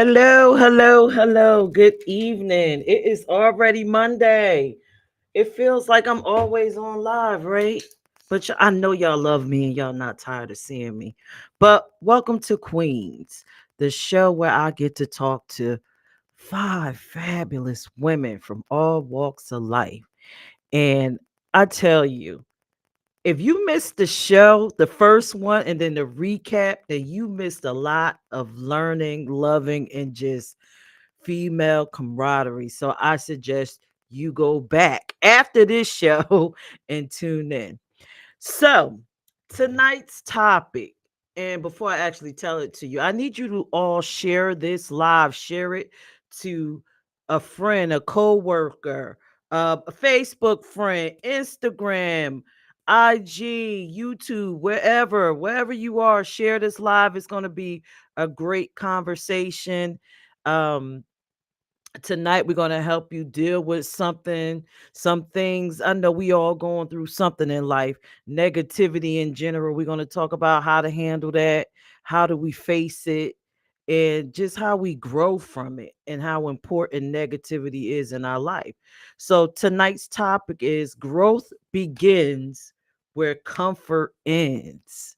Hello, hello, hello. Good evening. It is already Monday. It feels like I'm always on live, right? But I know y'all love me and y'all not tired of seeing me. But welcome to Queens, the show where I get to talk to five fabulous women from all walks of life. And I tell you, if you missed the show, the first one, and then the recap, then you missed a lot of learning, loving, and just female camaraderie. So I suggest you go back after this show and tune in. So, tonight's topic, and before I actually tell it to you, I need you to all share this live, share it to a friend, a co-worker, a Facebook friend, Instagram, IG, YouTube, wherever you are, share this live. It's going to be a great conversation. Um, Tonight we're going to help you deal with some things. I know we all going through something in life, negativity in general. We're going to talk about how to handle that, how do we face it, and just how we grow from it and how important negativity is in our life. So tonight's topic is growth begins where comfort ends.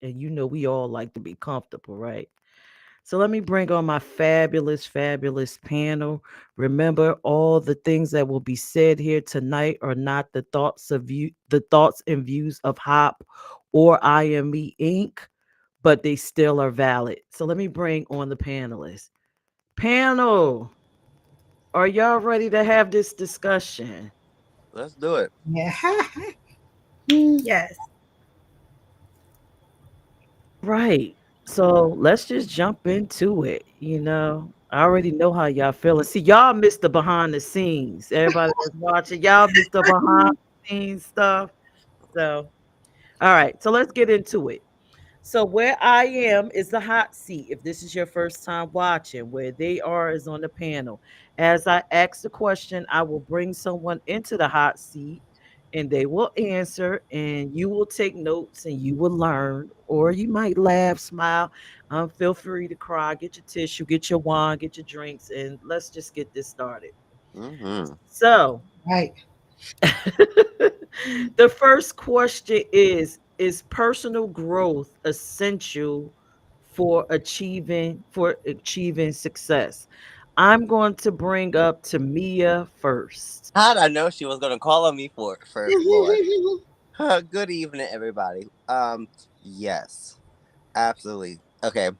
And you know we all like to be comfortable, right? So let me bring on my fabulous, fabulous panel. Remember, all the things that will be said here tonight are not the thoughts and views of Hop or IME Inc., but they still are valid. So let me bring on the panelists. Panel, are y'all ready to have this discussion? Let's do it. Yeah. Yes. All right. So let's just jump into it. I already know how y'all feeling. See, y'all missed the behind the scenes. Everybody that's watching, y'all missed the behind the scenes stuff. So, all right. So let's get into it. So where I am is the hot seat. If this is your first time watching, where they are is on the panel. As I ask the question, I will bring someone into the hot seat and they will answer and you will take notes and you will learn or you might laugh, smile. Feel free to cry, get your tissue, get your wine, get your drinks, and let's just get this started. Mm-hmm. So Right. the first question is personal growth essential for achieving success? I'm going to bring up Tamia first. How'd I know she was gonna call on me for first, Lord? Good evening, everybody. Yes, absolutely. Okay,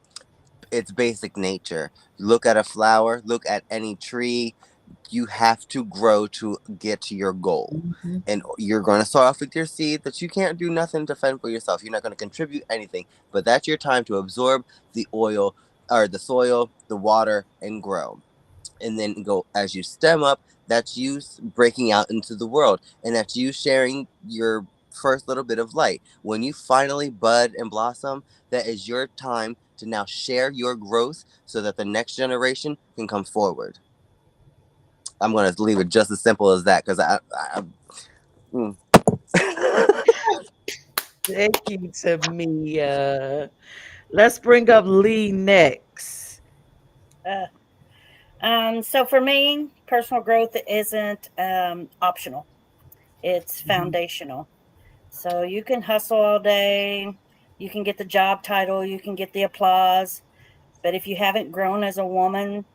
it's basic nature. Look at a flower. Look at any tree. You have to grow to get to your goal. Mhm. And you're going to start off with your seed that you can't do nothing to fend for yourself. You're not going to contribute anything, but that's your time to absorb the oil or the soil, the water, and grow. And then go as you stem up, that's you breaking out into the world, and that's you sharing your first little bit of light. When you finally bud and blossom, that is your time to now share your growth so that the next generation can come forward. I'm going to leave it just as simple as that because mm. Thank you, Tamia. Let's bring up Lee next. Uh, so for me, personal growth isn't optional. It's Mhm. foundational. So you can hustle all day, you can get the job title, you can get the applause, but if you haven't grown as a woman,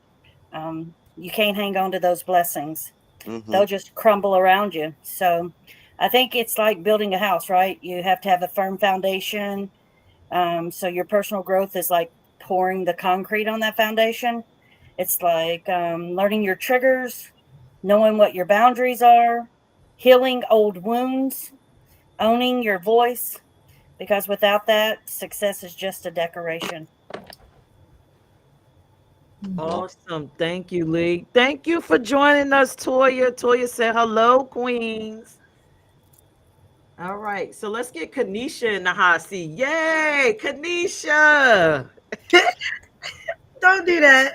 you can't hang on to those blessings. Mm-hmm. They'll just crumble around you. So I think it's like building a house, right? You have to have a firm foundation. So your personal growth is like pouring the concrete on that foundation. It's like learning your triggers, knowing what your boundaries are, healing old wounds, owning your voice, because without that, success is just a decoration. Well, Awesome. Thank you, Lee. Thank you for joining us, Toya. Toya said, hello, Queens. All right. So let's get Kanisha in the hot seat. Yay, Kanisha. Don't do that.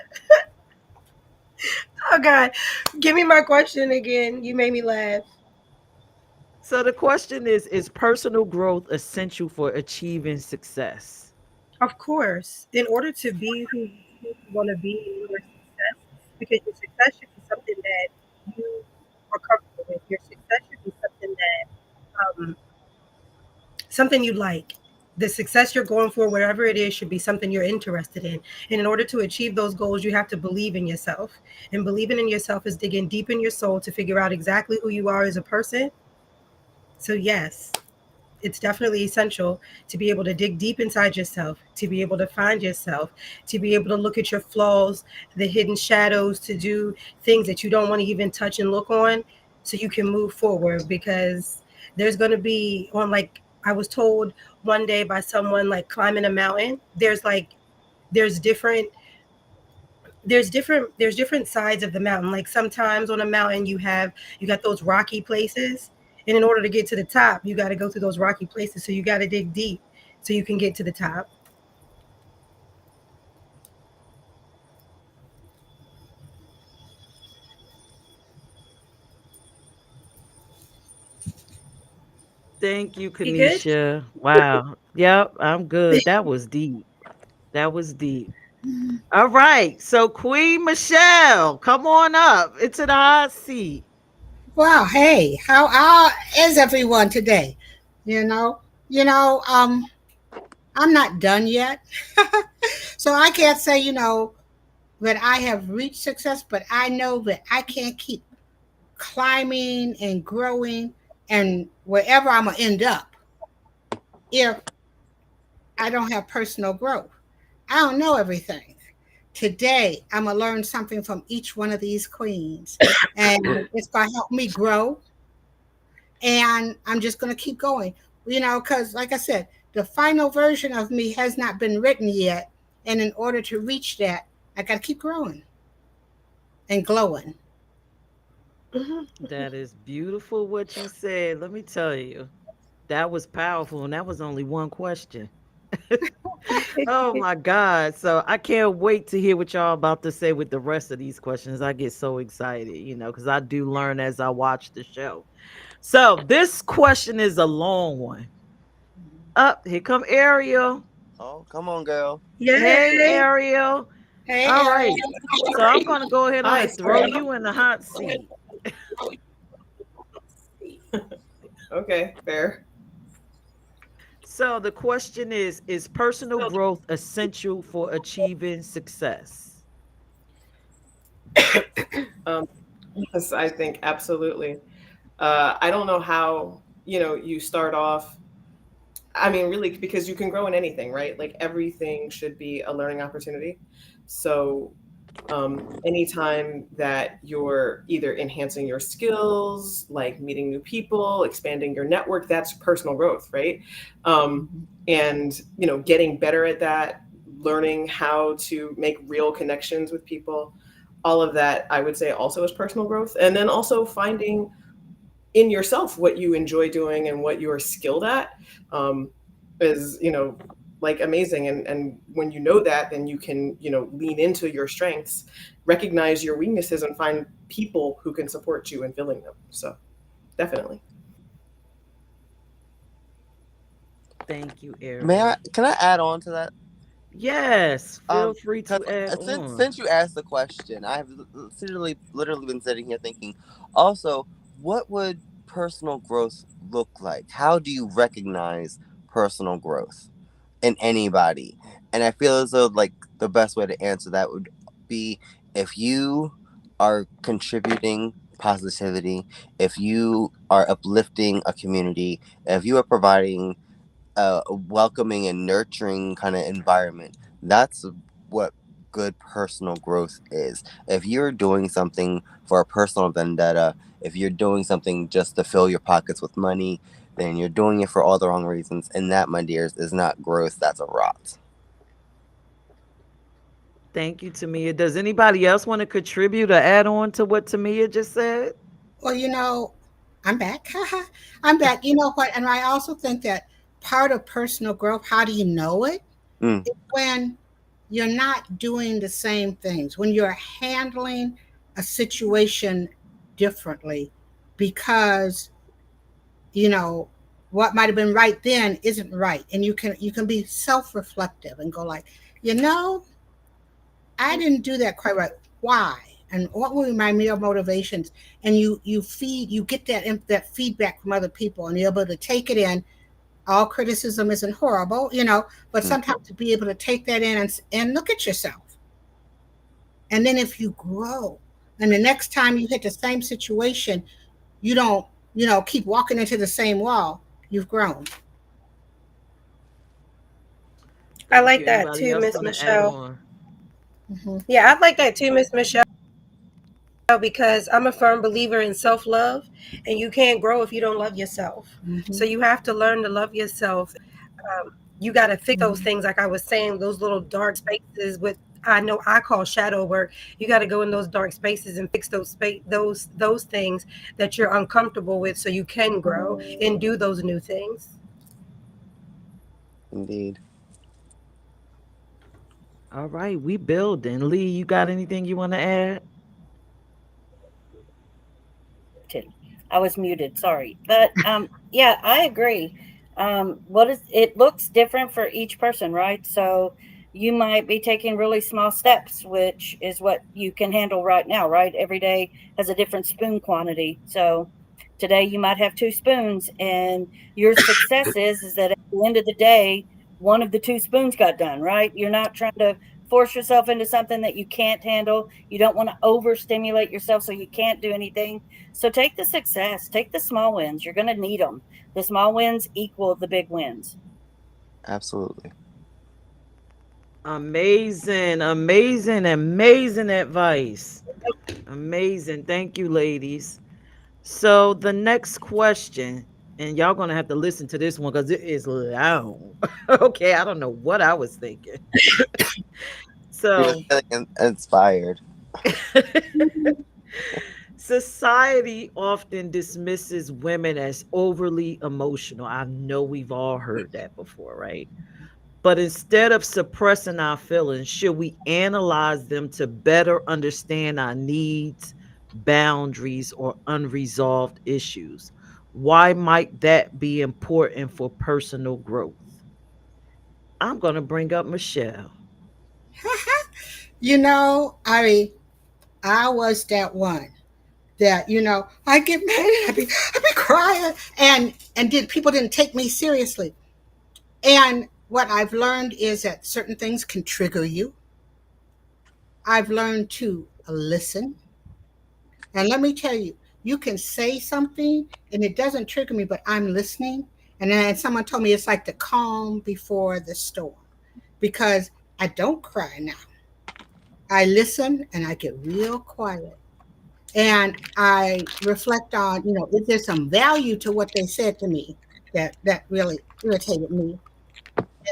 Oh God. Give me my question again. You made me laugh. So the question is personal growth essential for achieving success? Of course, in order to be who you want to be in your success, because your success should be something that you are comfortable with. Your success should be something that um, something you like. The success you're going for, wherever it is, should be something you're interested in. And in order to achieve those goals, you have to believe in yourself. And believing in yourself is digging deep in your soul to figure out exactly who you are as a person. So, yes, it's definitely essential to be able to dig deep inside yourself, to be able to find yourself, to be able to look at your flaws, the hidden shadows, to do things that you don't want to even touch and look on so you can move forward. Because there's going to be, on, like, I was told one day by someone, like climbing a mountain, there's different there's different sides of the mountain. Like sometimes on a mountain you got those rocky places, and in order to get to the top, you got to go through those rocky places. So you got to dig deep so you can get to the top. Thank you, You good? Kanisha. Wow. Yep, I'm good. That was deep. That was deep. All right. So Queen Michelle, come on up into the hot seat. Well, hey, how is everyone today? You know, I'm not done yet, so I can't say that I have reached success, but I know that I can't keep climbing and growing and wherever I'm gonna end up if I don't have personal growth. I don't know everything. Today, I'm gonna learn something from each one of these queens, and it's gonna help me grow, and I'm just going to keep going. Because like I said, the final version of me has not been written yet, and in order to reach that, I got to keep growing and glowing. That is beautiful what you said. Let me tell you. That was powerful, and that was only one question. Oh my God. So I can't wait to hear what y'all about to say with the rest of these questions. I get so excited, because I do learn as I watch the show. So this question is a long one. Up, here come Ariel. Oh, come on, girl. Hey, Yay! Ariel. Hey, All Ariel. right. So I'm gonna go ahead on Hi, and throw sorry. you in the hot seat. Okay, fair. So the question is personal growth essential for achieving success? Um, yes, I think absolutely. I don't know how, you start off. I mean, really, because you can grow in anything, right? Like everything should be a learning opportunity. So, anytime that you're either enhancing your skills, like meeting new people, expanding your network, that's personal growth, right? Um, and, getting better at that, learning how to make real connections with people, all of that, I would say also is personal growth. And then also finding in yourself what you enjoy doing and what you're skilled at, um, is like amazing. And when you know that, then you can lean into your strengths, recognize your weaknesses, and find people who can support you in filling them. So definitely. Thank you, May I? Ariel. Can I add on to that? Yes, feel free Because to add since on. you asked the question, I've literally been sitting here thinking. Also, what would personal growth look like? How do you recognize personal growth in anybody? And I feel as though like the best way to answer that would be if you are contributing positivity, if you are uplifting a community, if you are providing a welcoming and nurturing kind of environment. That's what good personal growth is. If you're doing something for a personal vendetta, if you're doing something just to fill your pockets with money, then you're doing it for all the wrong reasons. And that, my dears, is not growth. That's a rot. Thank you, Tamia. Does anybody else want to contribute or add on to what Tamia just said? Well, I'm back. I'm back. You know what? And I also think that part of personal growth, how do you know it? Mm, Is when you're not doing the same things, when you're handling a situation differently because, you know, what might have been right then isn't right, and you can be self-reflective and go like, you know, I didn't do that quite right. Why? And what were my real motivations? And you get that feedback from other people, and you're able to take it in. All criticism isn't horrible, but Mm, sometimes to be able to take that in and look at yourself. And then if you grow, and the next time you hit the same situation, you don't, keep walking into the same wall. You've grown. I Thank like you. that Anybody too, else Miss want to add Michelle. on? Hmm. Yeah, I like that too, Miss Michelle, because I'm a firm believer in self love, and you can't grow if you don't love yourself. Hmm. So you have to learn to love yourself. You got to fix those Hmm. things, like I was saying, those little dark spaces with. I know I call shadow work. You got to go in those dark spaces and fix those things that you're uncomfortable with, so you can grow and do those new things. indeed. All right, we building. Lee, you got anything you want to add? I was muted, sorry. But yeah, I agree. What is it looks different for each person, right? So you might be taking really small steps, which is what you can handle right now, right? Every day has a different spoon quantity. So today you might have two spoons, and your success is that at the end of the day, one of the two spoons got done, right? You're not trying to force yourself into something that you can't handle. You don't want to overstimulate yourself so you can't do anything. So take the success, take the small wins. You're going to need them. The small wins equal the big wins. Absolutely. Amazing, amazing, amazing advice. Amazing. Thank you, ladies. So the next question, and y'all gonna have to listen to this one because it is long. Okay, I don't know what I was thinking. You're So feeling inspired. society often dismisses women as overly emotional. I know we've all heard that before, right? But instead of suppressing our feelings, should we analyze them to better understand our needs, boundaries, or unresolved issues? Why might that be important for personal growth? I'm going to bring up Michelle. I was that one that I get mad and I be crying, and did people didn't take me seriously. And what I've learned is that certain things can trigger you. I've learned to listen. And let me tell you, you can say something and it doesn't trigger me, but I'm listening. And then someone told me it's like the calm before the storm, because I don't cry now. I listen and I get real quiet. And I reflect on, is there some value to what they said to me that really irritated me?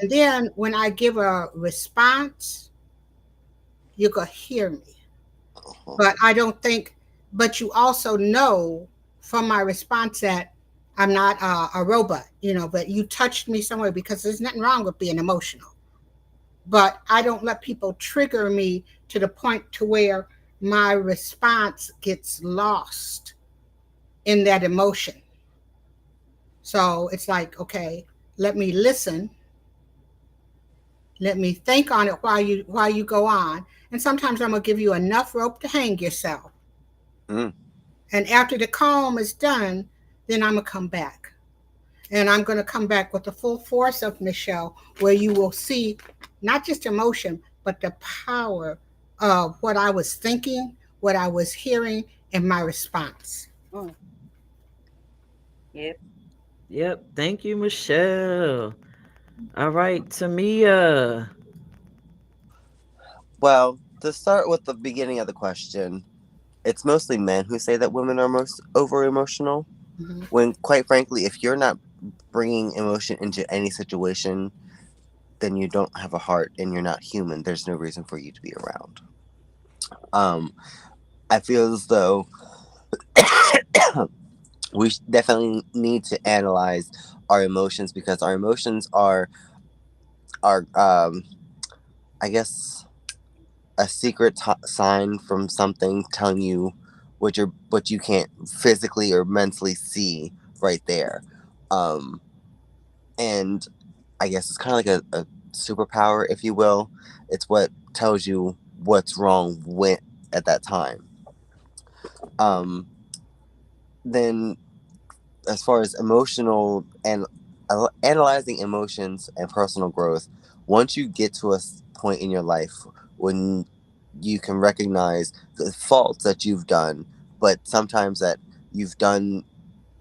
And then when I give a response, you can hear me. But I don't think, but you also know from my response that I'm not a robot, but you touched me somewhere, because there's nothing wrong with being emotional. But I don't let people trigger me to the point to where my response gets lost in that emotion. So it's like, okay, let me listen, let me think on it while you go on. And sometimes I'm gonna give you enough rope to hang yourself. Mm. And after the calm is done, then I'm gonna come back. And I'm gonna come back with the full force of Michelle, where you will see not just emotion, but the power of what I was thinking, what I was hearing, and my response. Mm, yep. Yep. Thank you, Michelle. All right, Tamia. Well, to start with the beginning of the question, it's mostly men who say that women are most over emotional. Mhm. When, quite frankly, if you're not bringing emotion into any situation, then you don't have a heart and you're not human. There's no reason for you to be around. Um, I feel as though we definitely need to analyze our emotions, because our emotions are I guess a secret sign from something telling you what you can't physically or mentally see right there. Um, And I guess it's kind of like a superpower, if you will. It's what tells you what's wrong when at that time. Um, then, as far as emotional and analyzing emotions and personal growth, once you get to a point in your life when you can recognize the faults that you've done, but sometimes that you've done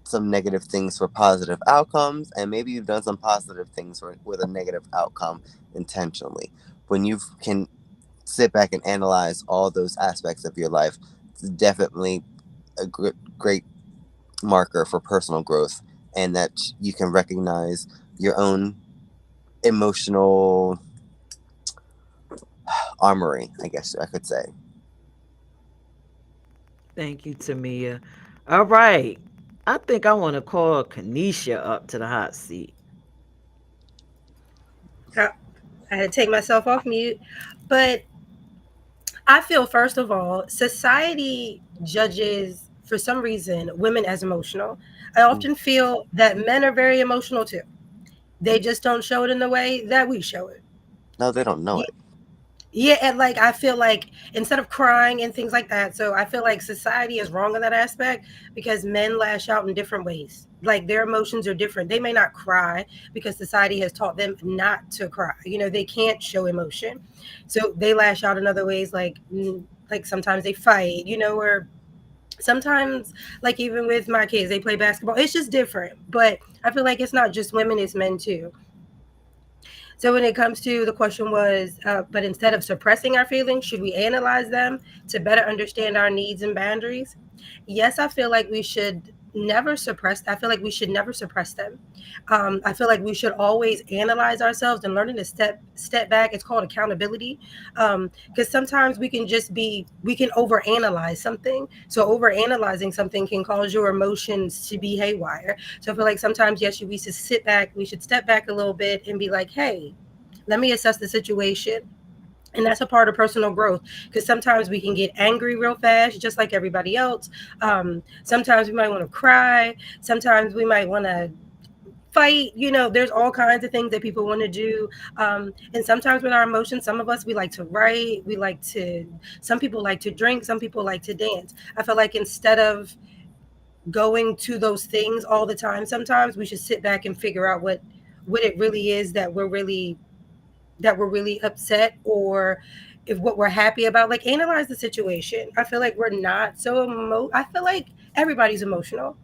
some negative things for positive outcomes, and maybe you've done some positive things with a negative outcome intentionally. When you can sit back and analyze all those aspects of your life, it's definitely a great marker for personal growth, and that you can recognize your own emotional armory, I guess I could say. Thank you, Tamia. All right. I think I want to call Kanisha up to the hot seat. I, I had to take myself off mute. But I feel, first of all, society judges, for some reason, women as emotional. I Mm. often feel that men are very emotional too. They just don't show it in the way that we show it. No, they don't know it. Yeah, and like I feel like instead of crying and things like that, so I feel like society is wrong in that aspect because men lash out in different ways. Like their emotions are different. They may not cry because society has taught them not to cry. They can't show emotion. So they lash out in other ways like sometimes they fight, or sometimes like even with my kids, they play basketball. It's just different. But I feel like it's not just women, it's men too. So when it comes to the question was, but instead of suppressing our feelings, should we analyze them to better understand our needs and boundaries? Yes, I feel like we should never suppress. I feel like we should never suppress them. I feel like we should always analyze ourselves and learning to step back. It's called accountability, because sometimes we can overanalyze something. So overanalyzing something can cause your emotions to be haywire. So I feel like sometimes, yes, we should sit back, we should step back a little bit and be like, hey, let me assess the situation. And that's a part of personal growth because sometimes we can get angry real fast, just like everybody else. Sometimes we might want to cry. Sometimes we might want to fight. There's all kinds of things that people want to do. And sometimes with our emotions, some of us, we like to write. Some people like to drink. Some people like to dance. I feel like instead of going to those things all the time, sometimes we should sit back and figure out what it really is that we're really upset, or if what we're happy about, like analyze the situation. I feel like we're not I feel like everybody's emotional.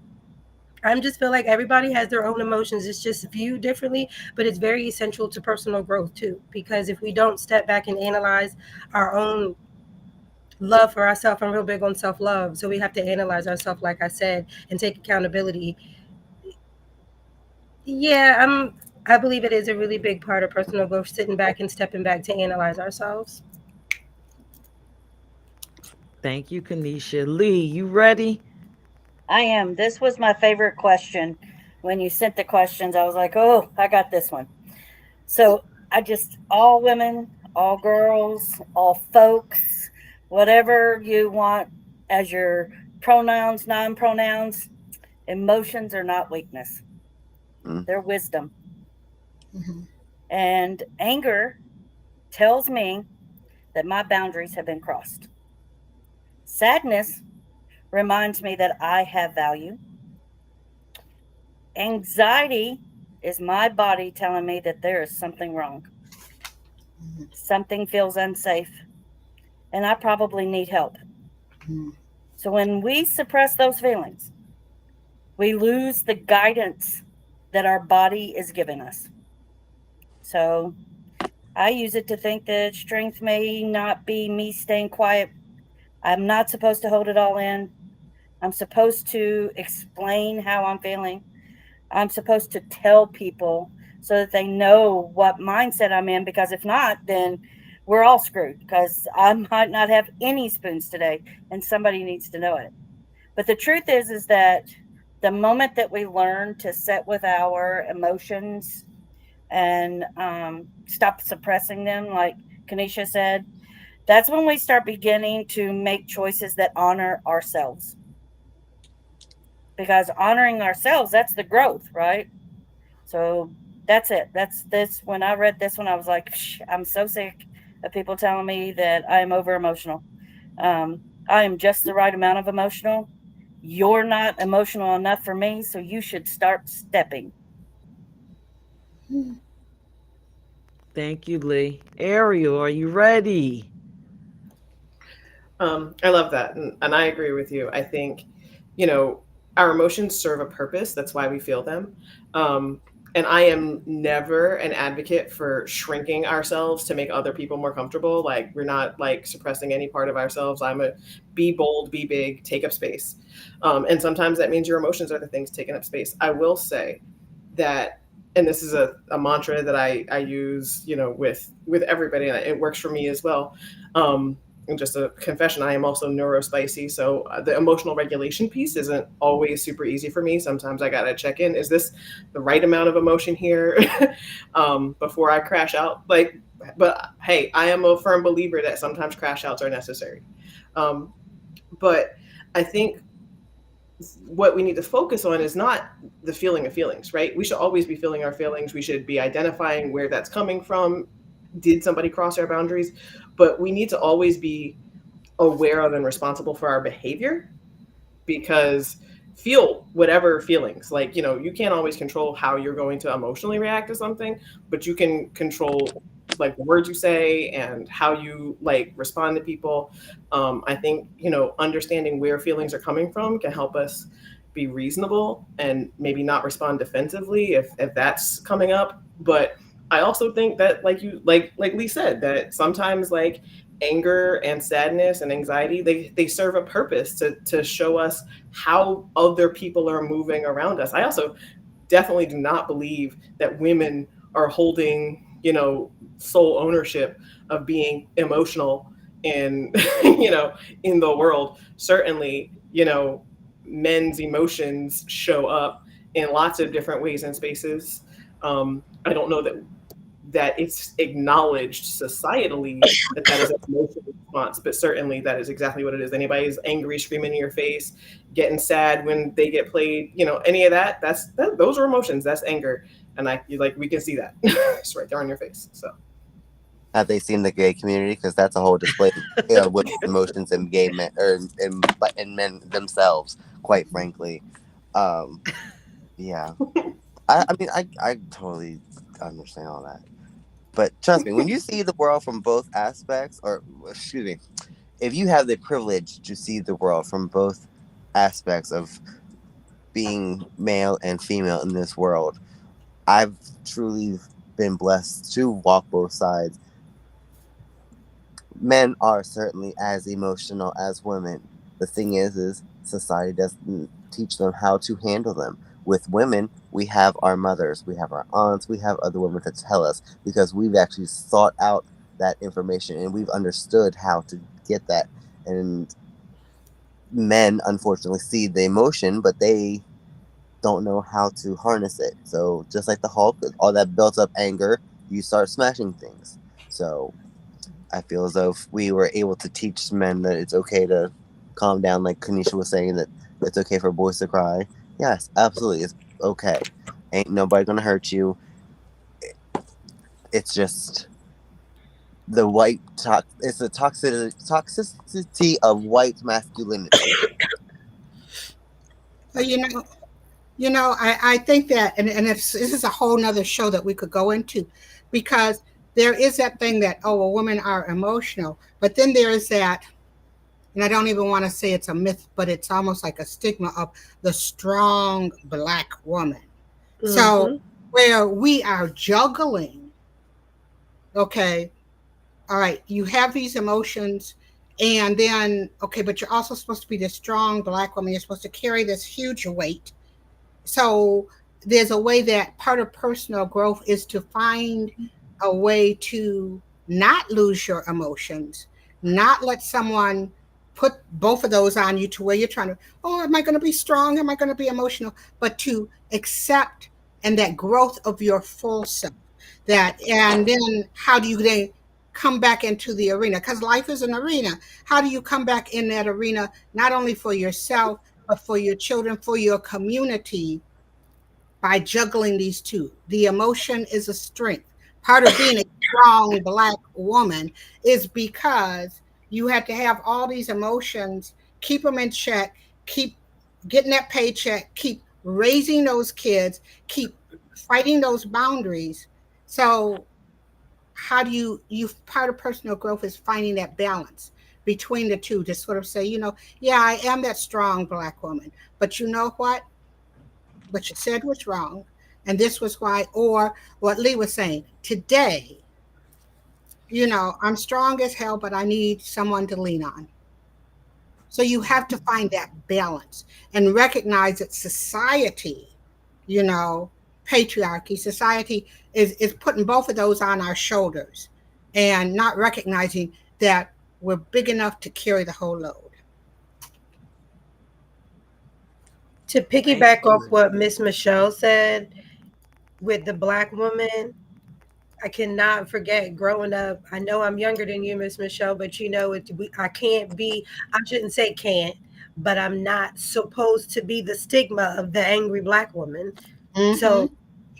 I just feel like everybody has their own emotions. It's just viewed differently, but it's very essential to personal growth too. Because if we don't step back and analyze our own love for ourselves, I'm real big on self love. So we have to analyze ourselves, like I said, and take accountability. Yeah, I believe it is a really big part of personal growth, sitting back and stepping back to analyze ourselves. Thank you, Kanisha. Lee, you ready? I am. This was my favorite question. When you sent the questions, I was like, oh, I got this one. So I just, all women, all girls, all folks, whatever you want as your pronouns, non pronouns, emotions are not weakness, Mm. they're wisdom. Mhm. And anger tells me that my boundaries have been crossed. Sadness reminds me that I have value. Anxiety is my body telling me that there is something wrong. Mhm. Something feels unsafe, and I probably need help. Mhm. So when we suppress those feelings, we lose the guidance that our body is giving us. So I use it to think that strength may not be me staying quiet. I'm not supposed to hold it all in. I'm supposed to explain how I'm feeling. I'm supposed to tell people so that they know what mindset I'm in, because if not, then we're all screwed because I might not have any spoons today and somebody needs to know it. But the truth is that the moment that we learn to sit with our emotions and stop suppressing them, like Kanisha said, that's when we start beginning to make choices that honor ourselves. Because honoring ourselves, that's the growth, right? So That's it. That's this. When I read this one, I was like, I'm so sick of people telling me that I am over emotional. I am just the right amount of emotional. You're not emotional enough for me, so you should start stepping. Thank you, Lee. Ariel, are you ready? I love that, and I agree with you. I think, you know, our emotions serve a purpose. That's why we feel them. Um, and I am never an advocate for shrinking ourselves to make other people more comfortable. Like we're not like suppressing any part of ourselves. I'm a be bold, be big, take up space. And sometimes that means your emotions are the things taking up space. I will say that, and this is a mantra that I use, you know, with everybody, and it works for me as well. And just a confession, I am also neurospicy, so the emotional regulation piece isn't always super easy for me. Sometimes I gotta check in: is this the right amount of emotion here before I crash out? Like, but hey, I am a firm believer that sometimes crash outs are necessary. Um, but I think what we need to focus on is not the feeling of feelings, right? We should always be feeling our feelings. We should be identifying where that's coming from. Did somebody cross our boundaries? But we need to always be aware of and responsible for our behavior, because feel whatever feelings, like, you know, you can't always control how you're going to emotionally react to something, but you can control like the words you say and how you like respond to people. I think, you know, understanding where feelings are coming from can help us be reasonable and maybe not respond defensively if that's coming up. But I also think that, like you, like Lee said, that sometimes like anger and sadness and anxiety, they serve a purpose to show us how other people are moving around us. I also definitely do not believe that women are holding, you know, sole ownership of being emotional in you know, in the world. Certainly, you know, men's emotions show up in lots of different ways and spaces. I don't know that it's acknowledged societally that that is an emotional response, but certainly that is exactly what it is. Anybody's angry, screaming in your face, getting sad when they get played, you know, any of that, those are emotions. That's anger. And like, we can see that it's right there on your face. So Have they seen the gay community? Because that's a whole display of women's emotions and gay men, or and men themselves. Quite frankly, um, yeah. I mean, I totally understand all that. But trust me, when you see the world from both aspects, or excuse me, if you have the privilege to see the world from both aspects of being male and female in this world, I've truly been blessed to walk both sides. Men are certainly as emotional as women. The thing is society doesn't teach them how to handle them. With women, we have our mothers, we have our aunts, we have other women to tell us, because we've actually sought out that information and we've understood how to get that. And men, unfortunately, see the emotion, but they don't know how to harness it. So, just like the Hulk, all that built up anger, you start smashing things. So, I feel as though if we were able to teach men that it's okay to calm down, like Kanisha was saying, that it's okay for boys to cry. Yes, absolutely, it's okay. Ain't nobody gonna hurt you. It's just the it's the toxicity of white masculinity. Well, I think that, and this is a whole nother show that we could go into, because there is that thing that, oh, well, women are emotional, but then there is that, and I don't even want to say it's a myth, but it's almost like a stigma of the strong black woman. So Mm-hmm. where we are juggling, okay, all right, you have these emotions, and then, okay, but you're also supposed to be this strong black woman. You're supposed to carry this huge weight. So there's a way that part of personal growth is to find a way to not lose your emotions, not let someone put both of those on you to where you're trying to, oh, am I going to be strong? Am I going to be emotional? But to accept and that growth of your full self. That, and then how do you then come back into the arena? Because life is an arena. How do you come back in that arena, not only for yourself, but for your children, for your community, by juggling these two. The emotion is a strength. Part of being a strong black woman is because you have to have all these emotions, keep them in check, keep getting that paycheck, keep raising those kids, keep fighting those boundaries. So how do you part of personal growth is finding that balance between the two to sort of say, yeah, I am that strong black woman, but you know what you said was wrong, and this was why, or what Lee was saying today, I'm strong as hell, but I need someone to lean on. So you have to find that balance and recognize that society, you know, patriarchy, society is putting both of those on our shoulders and not recognizing that we're big enough to carry the whole load. To Thank piggyback off you. what Miss Michelle said with the black woman, I cannot forget growing up. I know I'm younger than you, Miss Michelle, but I can't be, I shouldn't say can't, but I'm not supposed to be the stigma of the angry black woman. Mm-hmm. So,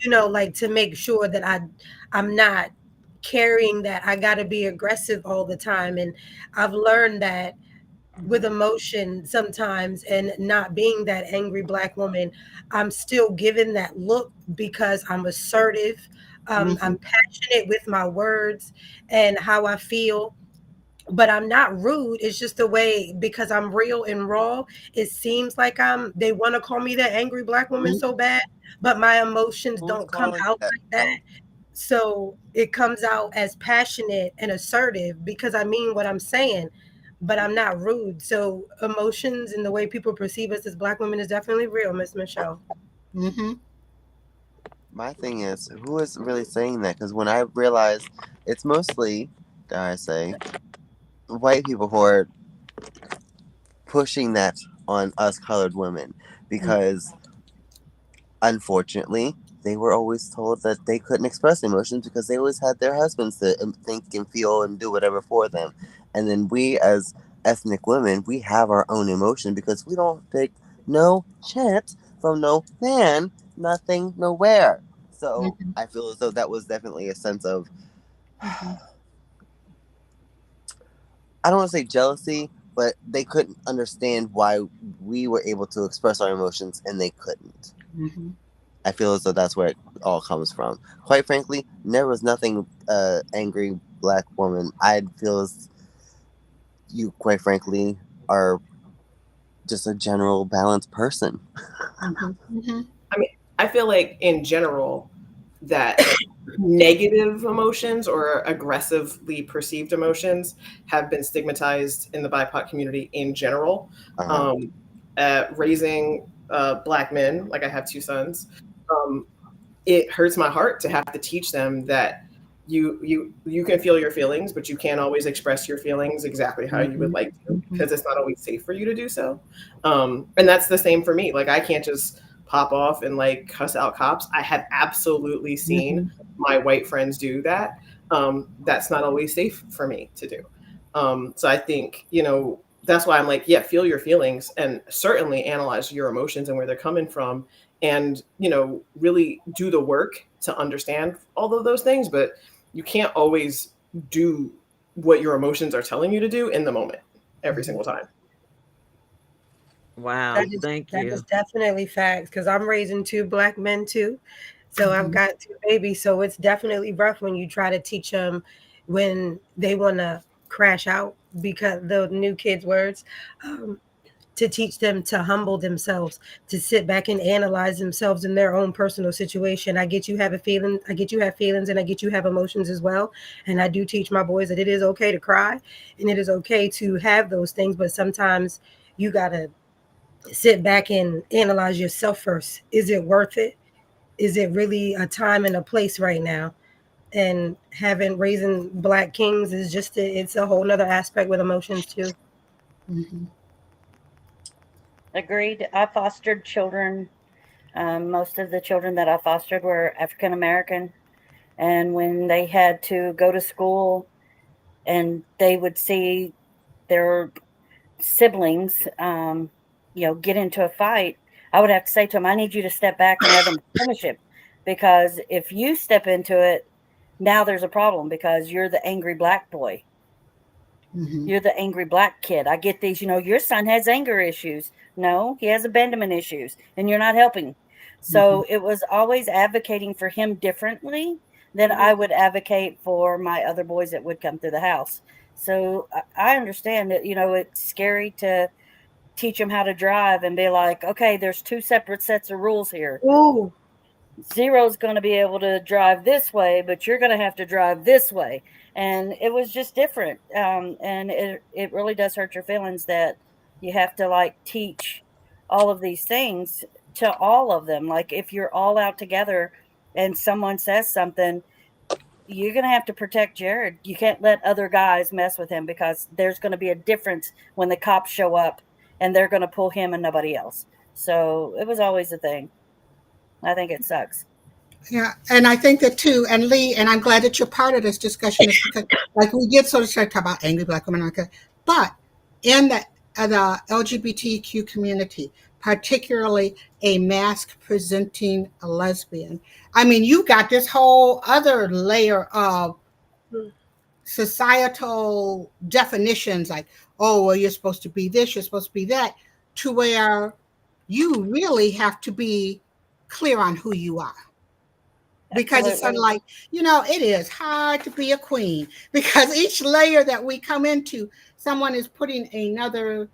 like to make sure that I'm not carrying that I got to be aggressive all the time. And I've learned that with emotion sometimes and not being that angry black woman, I'm still given that look because I'm assertive. Mm-hmm. I'm passionate with my words and how I feel, but I'm not rude. It's just the way, because I'm real and raw. It seems like they want to call me that angry black woman so bad, but my emotions Who's don't come calling out that like that. though? So it comes out as passionate and assertive because I mean what I'm saying, but I'm not rude. So emotions and the way people perceive us as black women is definitely real, Miss Michelle. Mm-hmm. My thing is, who is really saying that? Because when I realize it's mostly, dare I say, white people who are pushing that on us colored women. Because unfortunately, they were always told that they couldn't express emotions because they always had their husbands to think and feel and do whatever for them. And then we, as ethnic women, we have our own emotion because we don't take no shit from no man, nothing, nowhere. So Mm-hmm. I feel as though that was definitely a sense of, Mm-hmm. I don't want to say jealousy, but they couldn't understand why we were able to express our emotions and they couldn't. Mm-hmm. I feel as though that's where it all comes from. Quite frankly, there was nothing angry black woman. I feel as you, quite frankly, are just a general balanced person. Mm-hmm. Mm-hmm. I mean, I feel like in general that negative emotions or aggressively perceived emotions have been stigmatized in the BIPOC community in general. Uh-huh. Um, raising black men, like I have two sons, um, it hurts my heart to have to teach them that you can feel your feelings, but you can't always express your feelings exactly how you would Mm-hmm. like to Mm-hmm. because it's not always safe for you to do so. And that's the same for me. Like I can't just pop off and like cuss out cops. I have absolutely seen Mm-hmm. my white friends do that. That's not always safe for me to do. So I think, that's why I'm like, yeah, feel your feelings and certainly analyze your emotions and where they're coming from and, really do the work to understand all of those things. But you can't always do what your emotions are telling you to do in the moment every Mm-hmm. single time. Wow, That is thank that is you. definitely facts because I'm raising two black men too. So I've Mm-hmm. got two babies. So it's definitely rough when you try to teach them when they want to crash out because the new kids' words. Um, to teach them to humble themselves, to sit back and analyze themselves in their own personal situation. I get you have a feeling, I get you have feelings, and I get you have emotions as well. And I do teach my boys that it is okay to cry and it is okay to have those things, but sometimes you gotta sit back and analyze yourself first. Is it worth it? Is it really a time and a place right now? And having raising black kings is it's a whole nother aspect with emotions too. Mm-hmm. Agreed. I fostered children. Most of the children that I fostered were African American. And when they had to go to school and they would see their siblings, get into a fight, I would have to say to him, I need you to step back and let them finish it. Because if you step into it, now there's a problem because you're the angry black boy. Hmm. You're the angry black kid. I get these, your son has anger issues. No, he has abandonment issues, and you're not helping. Hmm. So it was always advocating for him differently than Mhm. I would advocate for my other boys that would come through the house. So I understand that, it's scary to teach them how to drive and be like, okay, there's two separate sets of rules here. Ooh. Zero's going to be able to drive this way, but you're going to have to drive this way. And it was just different. And it really does hurt your feelings that you have to like teach all of these things to all of them. Like if you're all out together and someone says something, you're going to have to protect Jared. You can't let other guys mess with him because there's going to be a difference when the cops show up and they're going to pull him and nobody else. So it was always a thing. I think it sucks. Yeah, and I think that too, and Lee, and I'm glad that you're part of this discussion, is because like we did sort of start talk about angry black women, okay, but in the LGBTQ community, particularly a mask presenting a lesbian, I mean, you got this whole other layer of Mm. societal definitions, like, oh, well, you're supposed to be this, you're supposed to be that, to where you really have to be clear on who you are, because it's sort of Absolutely. like, it is hard to be a queen because each layer that we come into, someone is putting another,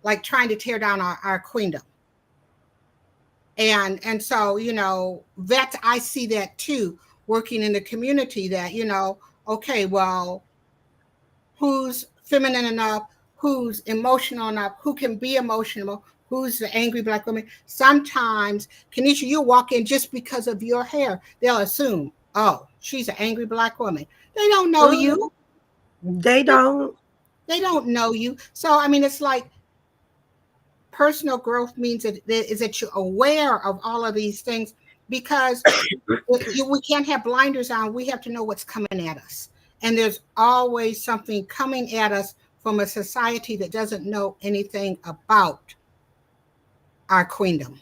like trying to tear down our queendom. And so, that I see that too, working in the community, that, okay, well, who's feminine enough, who's emotional enough, who can be emotional, who's the angry black woman. Sometimes, Kenesha, you walk in just because of your hair, they'll assume, oh, she's an angry black woman. They don't know Mm. you. They They, don't. they don't know you. So, I mean, it's like personal growth means that you're aware of all of these things, because we can't have blinders on. We have to know what's coming at us. And there's always something coming at us from a society that doesn't know anything about our queendom.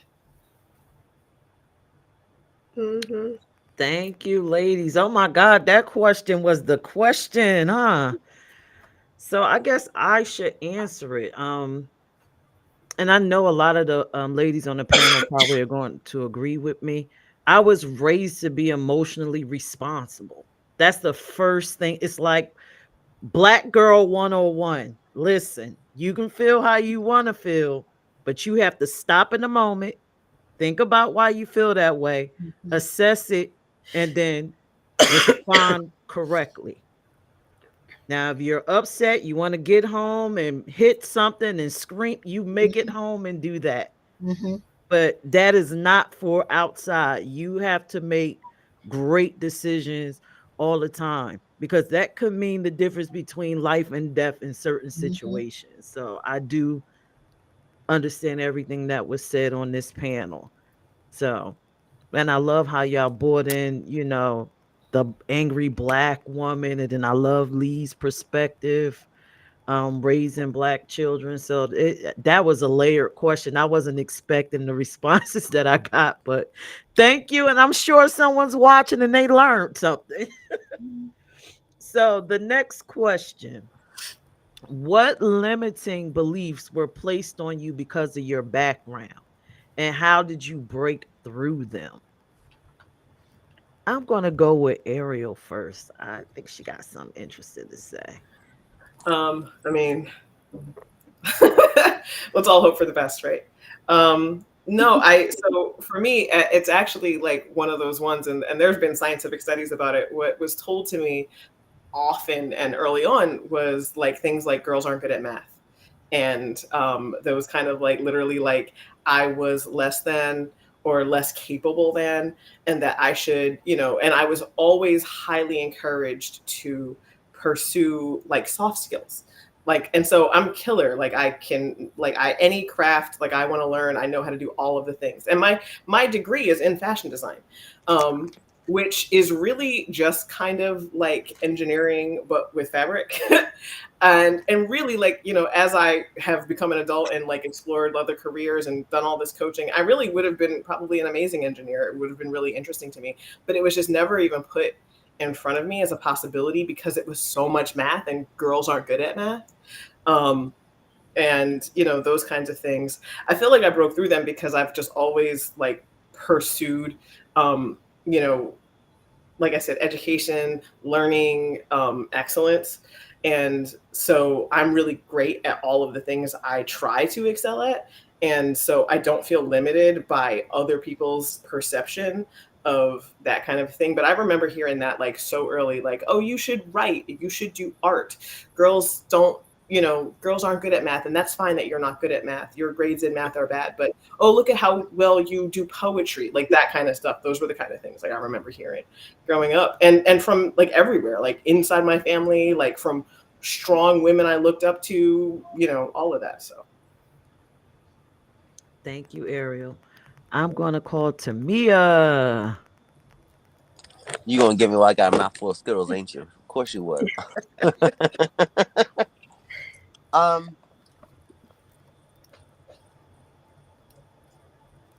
Mm-hmm. Thank you, ladies. Oh my God, that question was the question, huh? So I guess I should answer it. And I know a lot of the ladies on the panel probably are going to agree with me. I was raised to be emotionally responsible. That's the first thing. It's like Black Girl 101. Listen, you can feel how you want to feel, but you have to stop in a moment, think about why you feel that way, Mhm. assess it, and then respond correctly. Now, if you're upset, you want to get home and hit something and scream, you make it home and do that. Mhm. But that is not for outside. You have to make great decisions all the time, because that could mean the difference between life and death in certain Mhm. situations. So I do understand everything that was said on this panel. So, and I love how y'all brought in, the angry black woman, and then I love Lee's perspective, raising black children. So that was a layered question. I wasn't expecting the responses that I got, but thank you. And I'm sure someone's watching and they learned something. So the next question: what limiting beliefs were placed on you because of your background, and how did you break through them? I'm going to go with Ariel first. I think she got something interesting to say. I mean, let's all hope for the best, right? No, so for me, it's actually like one of those ones, and there's been scientific studies about it. What was told to me often and early on was like things like girls aren't good at math. And there was kind of like literally like I was less than or less capable than, and that I should, and I was always highly encouraged to pursue like soft skills. Like, and so I'm killer. Like I can, like any craft, like I want to learn, I know how to do all of the things. And my degree is in fashion design. which is really just kind of like engineering but with fabric. And really, like, as I have become an adult and like explored other careers and done all this coaching, I really would have been probably an amazing engineer. It would have been really interesting to me, but it was just never even put in front of me as a possibility because it was so much math and girls aren't good at math. um, and those kinds of things. I feel like I broke through them because I've just always like pursued, um, you know like I said, education, learning, excellence. And so I'm really great at all of the things I try to excel at. And so I don't feel limited by other people's perception of that kind of thing. But I remember hearing that like so early, like, oh, you should write, you should do art. Girls don't, girls aren't good at math, and that's fine that you're not good at math. Your grades in math are bad, but oh, look at how well you do poetry, like that kind of stuff. Those were the kind of things like I remember hearing growing up, and from like everywhere, like inside my family, like from strong women I looked up to, all of that. So Thank you, Ariel. I'm gonna call Tamia. You gonna give me what I got a mouthful of Skittles, ain't you? Of course you would. um.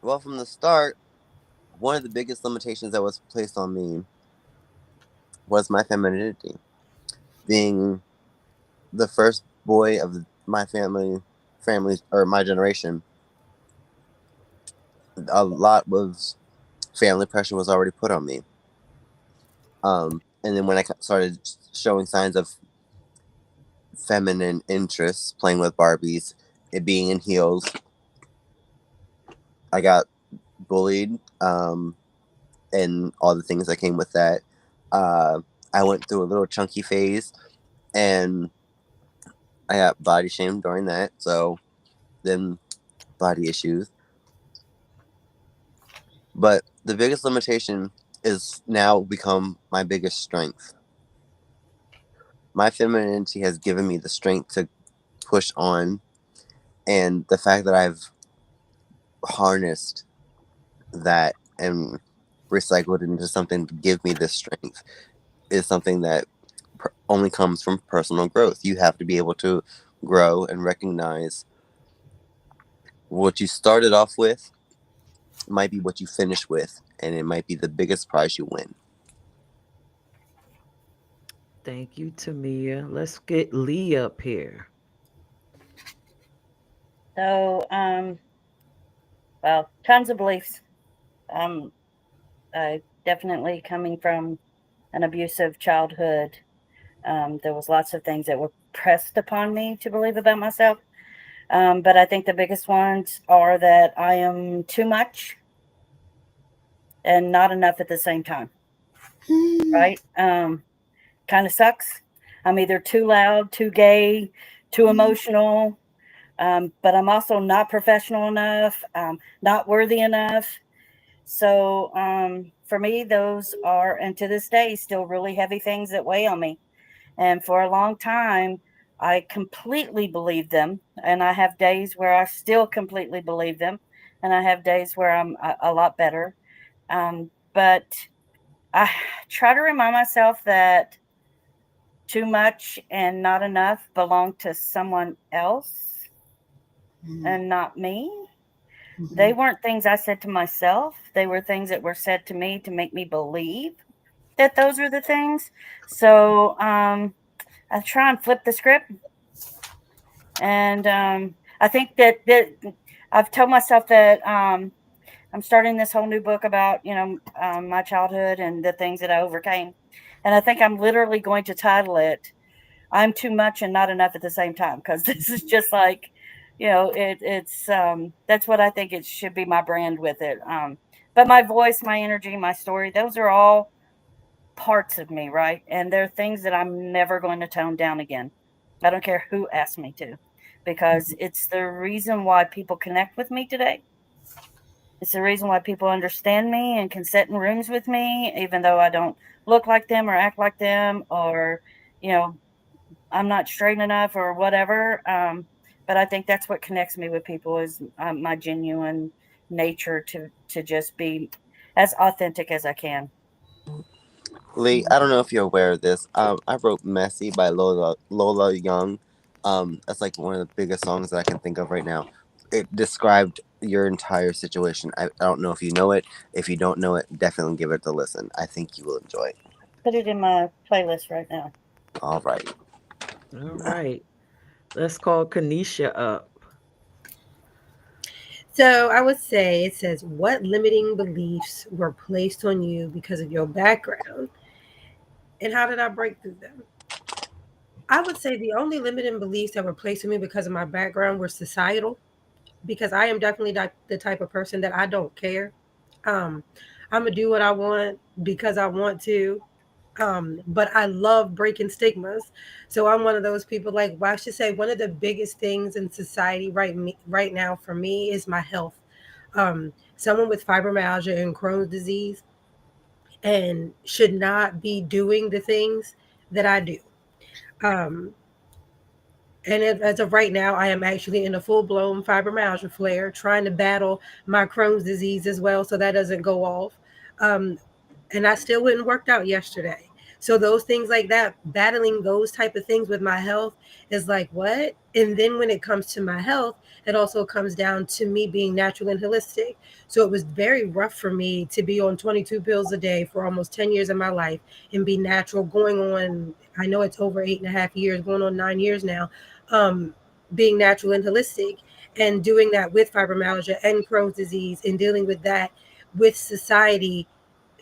Well, from the start, one of the biggest limitations that was placed on me was my femininity. Being the first boy of my family or my generation, a lot of family pressure was already put on me. And then when I started showing signs of feminine interests, playing with Barbies, it being in heels, I got bullied, and all the things that came with that. Uh, I went through a little chunky phase, and I got body shamed during that. So then body issues. But the biggest limitation is now become my biggest strength. My femininity has given me the strength to push on, and the fact that I've harnessed that and recycled it into something to give me this strength is something that only comes from personal growth. You have to be able to grow and recognize what you started off with might be what you finish with, and it might be the biggest prize you win. Thank you, Tamia. Let's get Lee up here. So, well, tons of beliefs. Um, definitely coming from an abusive childhood. There was lots of things that were pressed upon me to believe about myself. But I think the biggest ones are that I am too much and not enough at the same time. Right? Kind of sucks. I'm either too loud, too gay, too emotional, but I'm also not professional enough, not worthy enough. So for me, those are, and to this day, still really heavy things that weigh on me. And for a long time, I completely believed them. And I have days where I still completely believe them. And I have days where I'm a lot better. But I try to remind myself that too much and not enough belong to someone else and not me. They weren't things I said to myself. They were things that were said to me to make me believe that those are the things. So I try and flip the script. And I think that I've told myself that I'm starting this whole new book about, my childhood and the things that I overcame. And I think I'm literally going to title it I'm too much and not enough at the same time, because this is just like, it's that's what I think it should be, my brand with it. But my voice, my energy, my story, those are all parts of me, right? And they're things that I'm never going to tone down again. I don't care who asks me to, because it's the reason why people connect with me today. It's the reason why people understand me and can sit in rooms with me, even though I don't look like them or act like them, or, you know, I'm not straight enough or whatever. But I think that's what connects me with people is my genuine nature to just be as authentic as I can. Lee, I don't know if you're aware of this. I wrote "Messy" by Lola Young. That's like one of the biggest songs that I can think of right now. It described your entire situation. I don't know if you know it. If you don't know it, definitely give it a listen. I think you will enjoy it. Put it in my playlist right now. All right. All right. Let's call Kanisha up. So I would say it says, what limiting beliefs were placed on you because of your background, and how did I break through them? I would say the only limiting beliefs that were placed on me because of my background were societal, because I am definitely the type of person that I don't care. Um, I'm gonna do what I want because I want to. But I love breaking stigmas. So I'm one of those people. Like, well, I should say, one of the biggest things in society right now for me is my health. Someone with fibromyalgia and Crohn's disease and should not be doing the things that I do. Um, And as of right now, I am actually in a full blown fibromyalgia flare, trying to battle my Crohn's disease as well, so that doesn't go off. Um, and I still went and worked out yesterday. So those things like that, battling those type of things with my health is like what? And then when it comes to my health, it also comes down to me being natural and holistic. So it was very rough for me to be on 22 pills a day for almost 10 years of my life and be natural going on. I know it's over 8.5 years, going on 9 years now, um, being natural and holistic and doing that with fibromyalgia and Crohn's disease and dealing with that with society,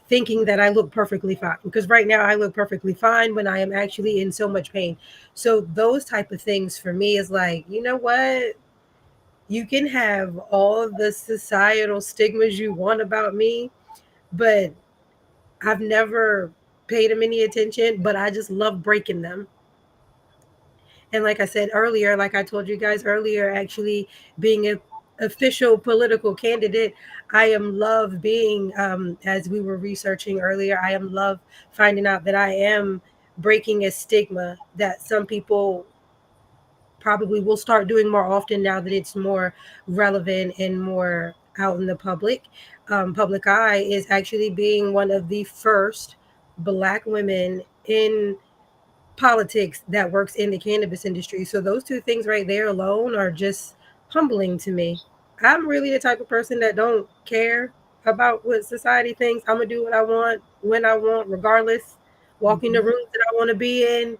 thinking that I look perfectly fine, because right now I look perfectly fine when I am actually in so much pain. So those type of things for me is like, you know what? You can have all of the societal stigmas you want about me, but I've never paid them any attention, but I just love breaking them. And like I said earlier, like I told you guys earlier, actually being a official political candidate, I am love being, as we were researching earlier, I am love finding out that I am breaking a stigma that some people probably will start doing more often now that it's more relevant and more out in the public eye, is actually being one of the first Black women in politics that works in the cannabis industry. So those two things right there alone are just humbling to me. I'm really the type of person that don't care about what society thinks. I'm gonna do what I want when I want, regardless. Walk in the Mhm. rooms that I want to be in,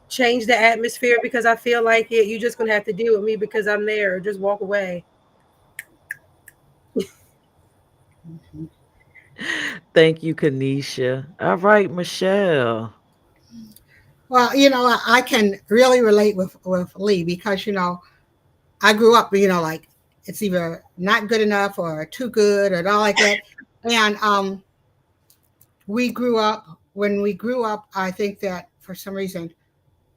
change the atmosphere because I feel like it. You just gonna have to deal with me because I'm there, or just walk away. Mhm. Thank you, Kanisha. All right, Michelle. Well, I can really relate with Lee because I grew up, like it's either not good enough or too good or all like that. And we grew up when we grew up. I think that for some reason,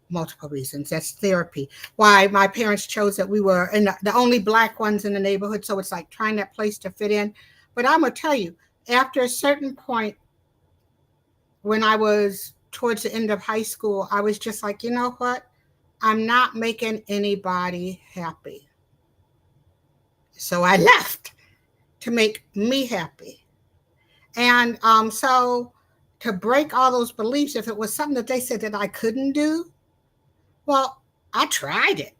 multiple reasons, that's therapy. Why my parents chose that we were the only Black ones in the neighborhood, so it's like trying that place to fit in. But I'm gonna tell you, after a certain point, when I was towards the end of high school, I was just like, you know what? I'm not making anybody happy. So I left to make me happy. And so to break all those beliefs, if it was something that they said that I couldn't do, well, I tried it.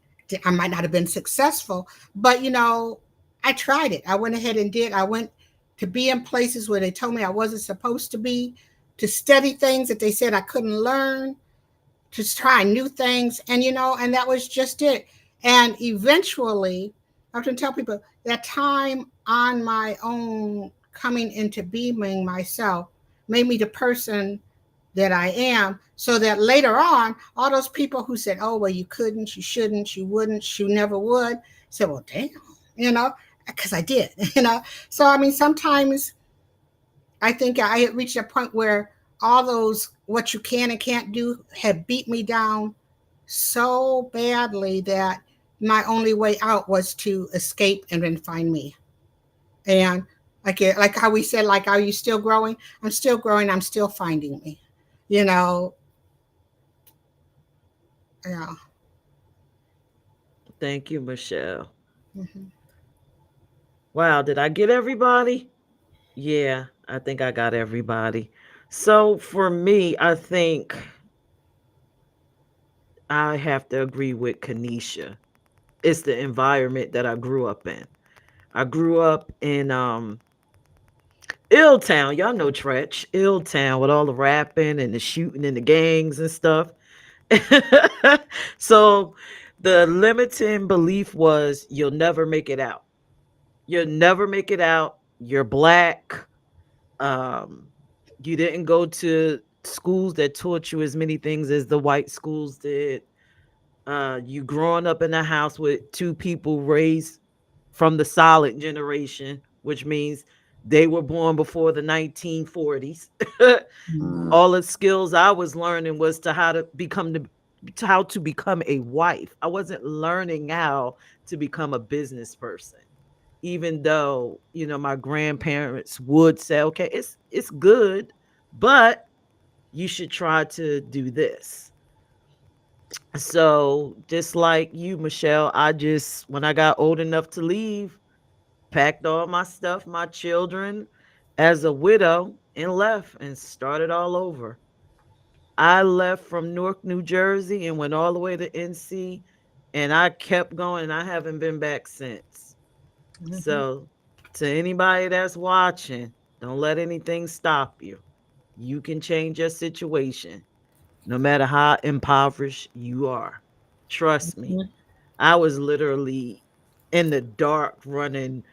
I might not have been successful, but I tried it. I went ahead and did. I went to be in places where they told me I wasn't supposed to be, to study things that they said I couldn't learn, to try new things. And that was just it. And eventually, I often tell people that time on my own coming into being myself made me the person that I am, so that later on, all those people who said, oh, well, you couldn't, you shouldn't, you wouldn't, you never would, said, well, damn, you know, because I did, So, I mean, sometimes I think I had reached a point where all those what you can and can't do had beat me down so badly that my only way out was to escape and then find me. And like how we said, like, are you still growing? I'm still growing. I'm still finding me. You know, yeah. Thank you, Michelle. Mhm. Wow, did I get everybody? Yeah, I think I got everybody. So for me, I think I have to agree with Kanisha. It's the environment that I grew up in. I grew up in Illtown. Y'all know Tretch. Illtown with all the rapping and the shooting and the gangs and stuff. So the limiting belief was you'll never make it out. You'll never make it out. You're black. Um, you didn't go to schools that taught you as many things as the white schools did. You growing up in a house with two people raised from the silent generation, which means they were born before the 1940s. Mm. All the skills I was learning was to how to become a wife. I wasn't learning how to become a business person. Even though, my grandparents would say, "Okay, it's good, but you should try to do this." So, just like you, Michelle, I just when I got old enough to leave, packed all my stuff, my children as a widow and left and started all over. I left from Newark, New Jersey and went all the way to NC and I kept going and I haven't been back since. Mhm. So, to anybody that's watching, don't let anything stop you. You can change your situation no matter how impoverished you are. Trust me. Mhm. I was literally in the dark running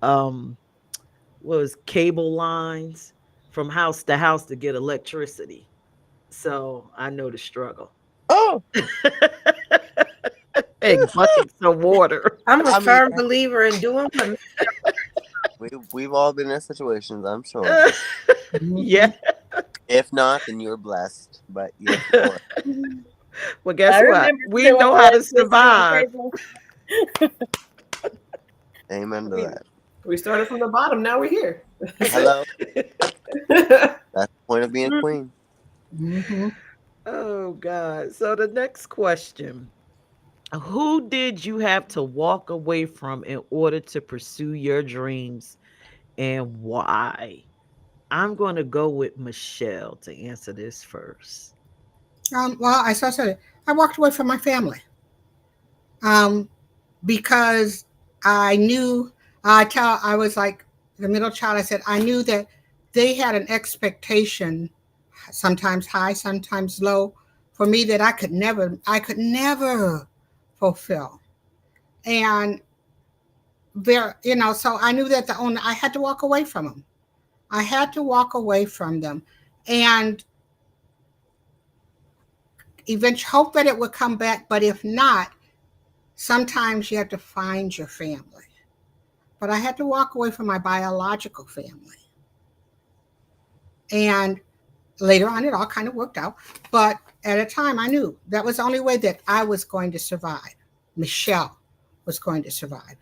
um was cable lines from house to house to get electricity. So I know the struggle. Oh, And buckets of water. I'm a I mean, firm believer in doing what. we've all been in situations, I'm sure. Yeah. Mhm. If not, then you're blessed. But yes, Lord. Well, guess I what? remember We stealing know the how to electricity on survive. cable. Amen to We that. we started from the bottom. Now we're here. Hello. That's the point of being a queen. Mhm. Oh God. So the next question. Who did you have to walk away from in order to pursue your dreams and why? I'm going to go with Michelle to answer this first. Well, I said it. I walked away from my family um, because I knew. I was like the middle child. I said I knew that they had an expectation, sometimes high, sometimes low, for me that I could never fulfill. And so I knew that I had to walk away from them. I had to walk away from them, and eventually hope that it would come back. But if not, sometimes you have to find your family. But I had to walk away from my biological family. And later on, it all kind of worked out. But at a time, I knew that was the only way that I was going to survive. Michelle was going to survive.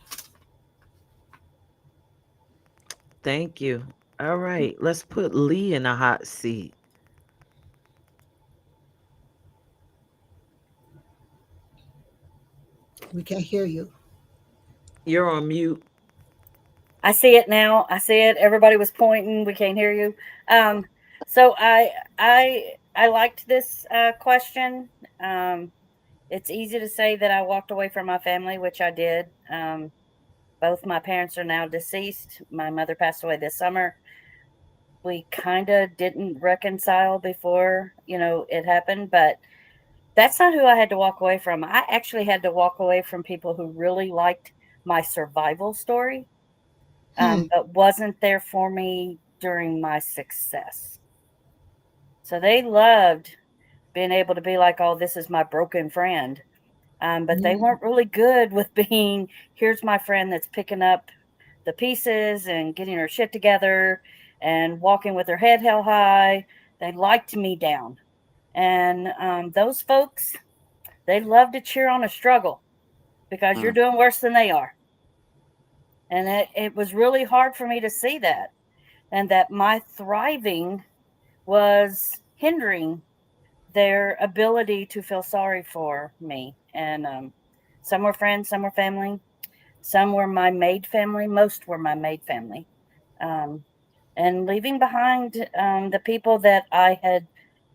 Thank you. All right, let's put Lee in a hot seat. We can't hear you. You're on mute. I see it now. I see it. Everybody was pointing. We can't hear you. Um, so I liked this question. It's easy to say that I walked away from my family, which I did. Both my parents are now deceased. My mother passed away this summer. We kind of didn't reconcile before it happened, but that's not who I had to walk away from. I actually had to walk away from people who really liked my survival story, Hmm. but wasn't there for me during my success. So they loved being able to be like, oh, this is my broken friend. But they Mhm. weren't really good with being, here's my friend that's picking up the pieces and getting her shit together and walking with her head held high. They liked me down. And those folks, they love to cheer on a struggle because you're Mm. doing worse than they are. And it was really hard for me to see that, and that my thriving was hindering their ability to feel sorry for me. And some were friends, some were family, some were my maid family, most were my maid family. Um, and leaving behind the people that I had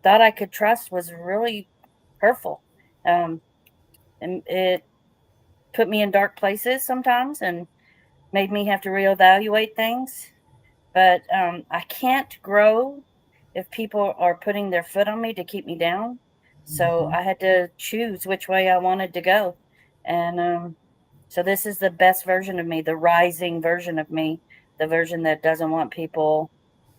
thought I could trust was really hurtful. Um, and it put me in dark places sometimes and made me have to reevaluate things. But I can't grow if people are putting their foot on me to keep me down. So Mhm. I had to choose which way I wanted to go. And so this is the best version of me, the rising version of me, the version that doesn't want people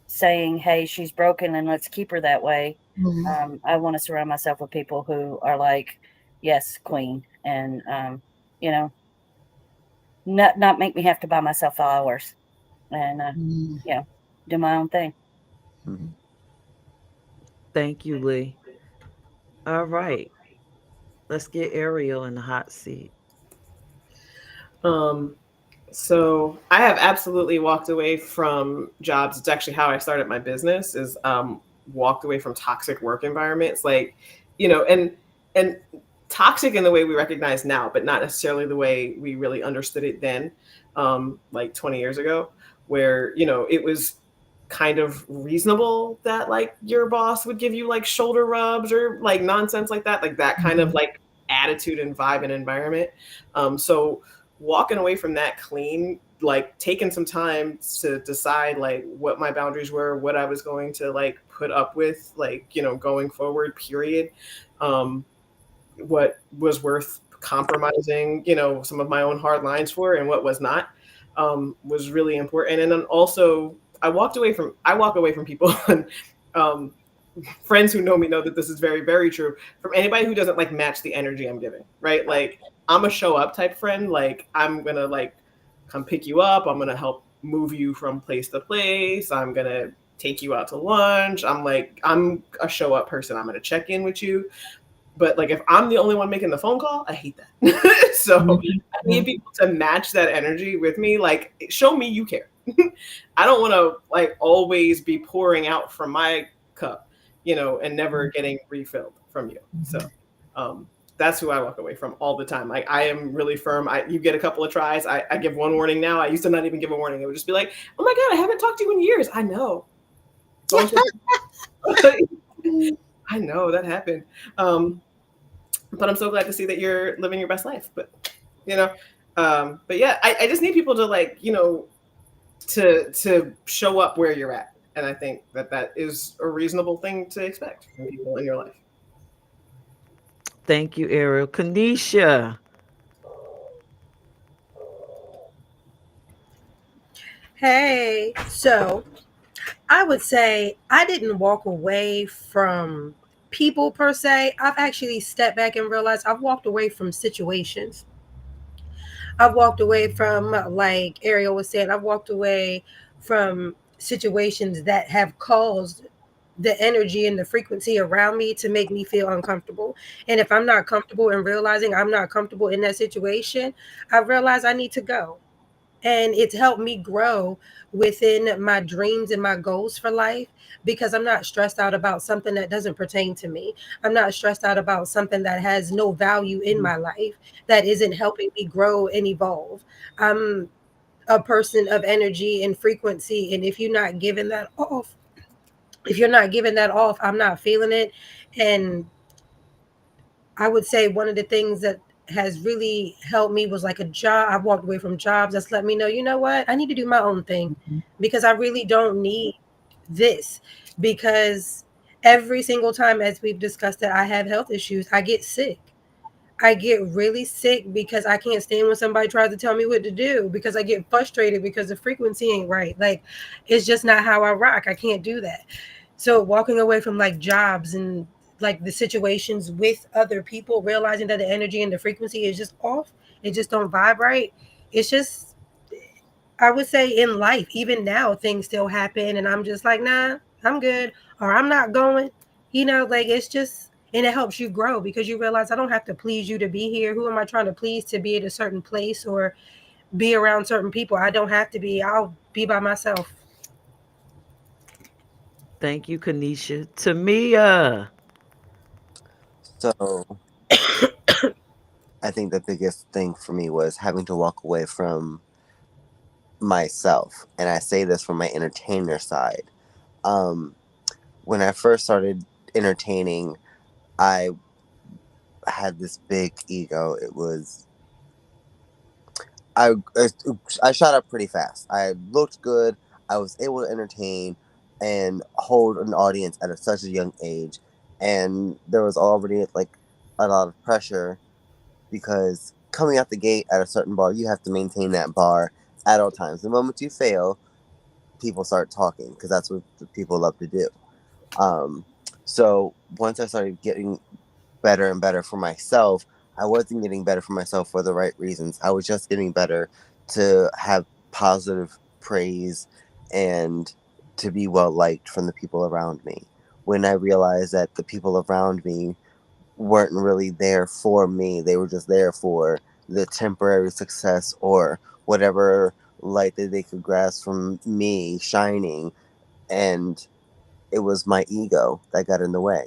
saying, "Hey, she's broken and let's keep her that way." Mhm. I want to surround myself with people who are like, "Yes, queen," and you know, not make me have to buy myself flowers and Mhm. you know, do my own thing. Mhm. Thank you, Lee. All right. Let's get Ariel in the hot seat. Um, so I have absolutely walked away from jobs. It's actually how I started my business. Is walked away from toxic work environments, like and toxic in the way we recognize now, but not necessarily the way we really understood it then, like 20 years ago, where it was kind of reasonable that like your boss would give you like shoulder rubs or like nonsense like that kind of Mhm. like attitude and vibe and environment. So walking away from that clean, like taking some time to decide like what my boundaries were, what I was going to like put up with, like going forward, period. What was worth compromising, some of my own hard lines for, and what was not, was really important. And then also I walk away from people and um, friends who know me know that this is very, very true, from anybody who doesn't like match the energy I'm giving, right? Like I'm a show up type friend. Like I'm gonna like come pick you up. I'm gonna help move you from place to place. I'm gonna take you out to lunch. I'm a show up person. I'm gonna check in with you. But like if I'm the only one making the phone call, I hate that. So I need Mhm. people to match that energy with me. Like show me you care. I don't want to like always be pouring out from my cup, and never getting refilled from you. So Mhm. um that's who I walk away from all the time. Like I am really firm. You get a couple of tries. I give one warning now. I used to not even give a warning. It would just be like, oh my God, I haven't talked to you in years. I know. Going through I know that happened. Um, but I'm so glad to see that you're living your best life. You know, but yeah, I just need people to like, to show up where you're at, and I think that that is a reasonable thing to expect from people in your life. Thank you, Ariel. Kanisha. Hey, so I would say I didn't walk away from people per se. I've actually stepped back and realized I've walked away from situations. I've walked away from, like Ariel was saying, I've walked away from situations that have caused the energy and the frequency around me to make me feel uncomfortable. And if I'm not comfortable and realizing I'm not comfortable in that situation, I realize I need to go. And it's helped me grow within my dreams and my goals for life because I'm not stressed out about something that doesn't pertain to me. I'm not stressed out about something that has no value in my life, that isn't helping me grow and evolve. I'm a person of energy and frequency, and if you're not giving that off, I'm not feeling it. And I would say one of the things that has really helped me was like a job. I've walked away from jobs that's let me know, you know what? I need to do my own thing because I really don't need this. Because every single time, as we've discussed, that I have health issues, I get sick. I get really sick because I can't stand when somebody tries to tell me what to do because I get frustrated because the frequency ain't right. Like, it's just not how I rock. I can't do that. So walking away from like jobs and like the situations with other people, realizing that the energy and the frequency is just off, it just don't vibe right. It's just, I would say in life, even now, things still happen, and I'm just like, nah, I'm good, or I'm not going. Like it's just, and it helps you grow because you realize I don't have to please you to be here. Who am I trying to please to be at a certain place or be around certain people? I don't have to be. I'll be by myself. Thank you, Kanisha. Tamia. So I think the biggest thing for me was having to walk away from myself, and I say this from my entertainer side. Um, when I first started entertaining, I had this big ego. It was I I shot up pretty fast. I looked good. I was able to entertain and hold an audience at such a young age, and there was already like a lot of pressure because coming out the gate at a certain bar, you have to maintain that bar at all times. The moment you fail, people start talking because that's what people love to do. Um, so once I started getting better and better for myself, I wasn't getting better for myself for the right reasons. I was just getting better to have positive praise and to be well liked from the people around me. When I realized that the people around me weren't really there for me, they were just there for the temporary success or whatever light that they could grasp from me shining, and it was my ego that got in the way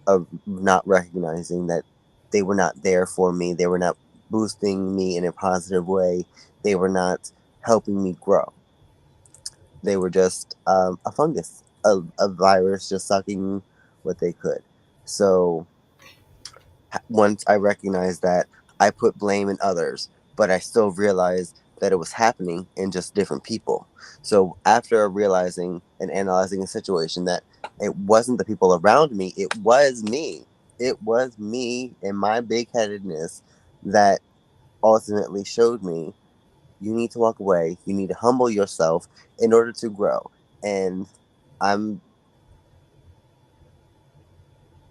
of not recognizing that they were not there for me. They were not boosting me in a positive way. They were not helping me grow. They were just a fungus, a virus just sucking what they could. So once I recognized that, I put blame in others, but I still realized that it was happening in just different people. So after realizing and analyzing a situation that it wasn't the people around me, it was me. It was me and my big headedness that ultimately showed me you need to walk away, you need to humble yourself in order to grow. And I'm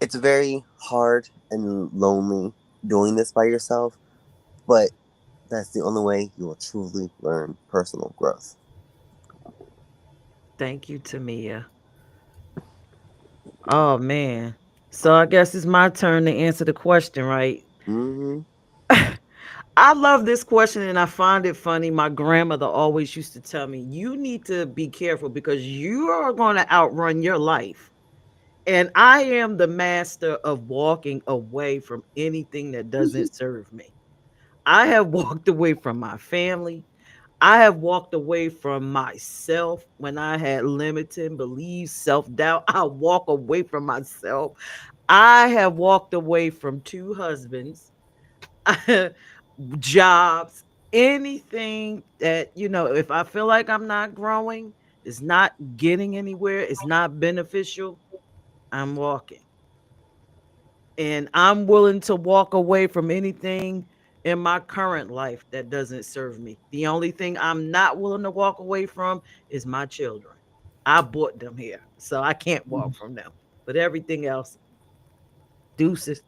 it's very hard and lonely doing this by yourself, but that's the only way you will truly learn personal growth. Thank you, Tamia. Oh man. So I guess it's my turn to answer the question, right? Hmm. I love this question and I find it funny. My grandmother always used to tell me, you need to be careful because you are going to outrun your life. And I am the master of walking away from anything that doesn't serve me. I have walked away from my family. I have walked away from myself when I had limiting beliefs, self doubt. I walk away from myself. I have walked away from two husbands, jobs, anything that, if I feel like I'm not growing, it's not getting anywhere, it's not beneficial, I'm walking. And I'm willing to walk away from anything in my current life that doesn't serve me. The only thing I'm not willing to walk away from is my children. I brought them here, so I can't walk from them. But everything else, deuces.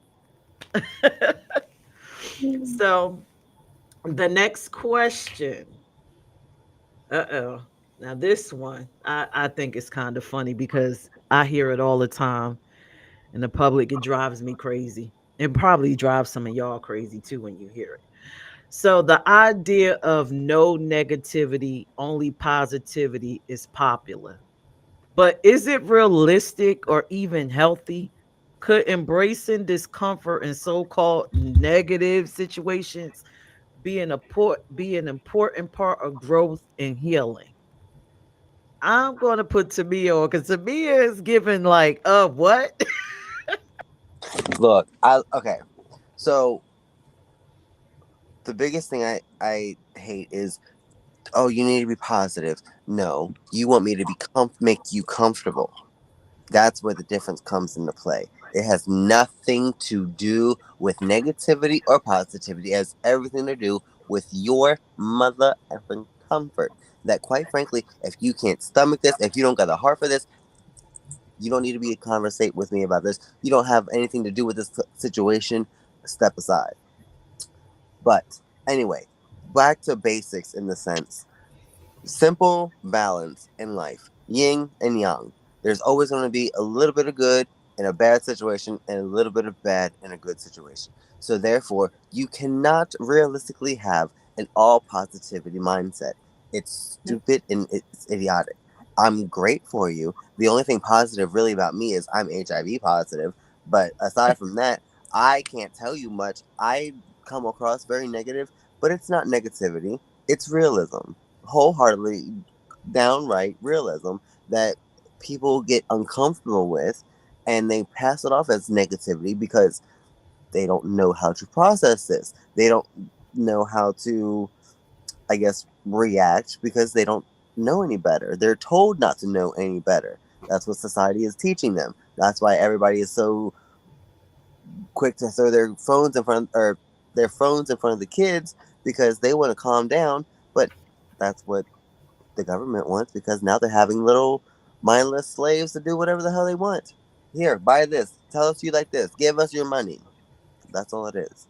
So the next question. Uh-oh. Now this one, I think it's kind of funny because I hear it all the time in the public. It drives me crazy. It probably drives some of y'all crazy too when you hear it. So the idea of no negativity, only positivity is popular. But is it realistic or even healthy? Could embracing discomfort in so-called negative situations be an important part of growth and healing? I'm going to put Tamia on because Tamia is giving like, what? Look, I okay. So the biggest thing I hate is, oh, you need to be positive. No, you want me to be make you comfortable. That's where the difference comes into play. It has nothing to do with negativity or positivity. It has everything to do with your mother effing comfort. That, quite frankly, if you can't stomach this, if you don't got the heart for this, you don't need to be a conversate with me about this. You don't have anything to do with this situation. Step aside. But anyway, back to basics in the sense. Simple balance in life, yin and yang. There's always going to be a little bit of good in a bad situation and a little bit of bad in a good situation. So, therefore, you cannot realistically have an all positivity mindset. It's stupid and it's idiotic. I'm great for you. The only thing positive really about me is I'm HIV positive. But aside from that, I can't tell you much. I come across very negative, but it's not negativity, it's realism. wholeheartedly downright realism that people get uncomfortable with, and they pass it off as negativity because they don't know how to process this. They don't know how to, I guess, react because they don't know any better. They're told not to know any better. That's what society is teaching them. That's why everybody is so quick to throw their phones in front of the kids because they want to calm down. But that's what the government wants because now they're having little mindless slaves to do whatever the hell they want. Here, buy this. Tell us you like this. Give us your money. That's all it is.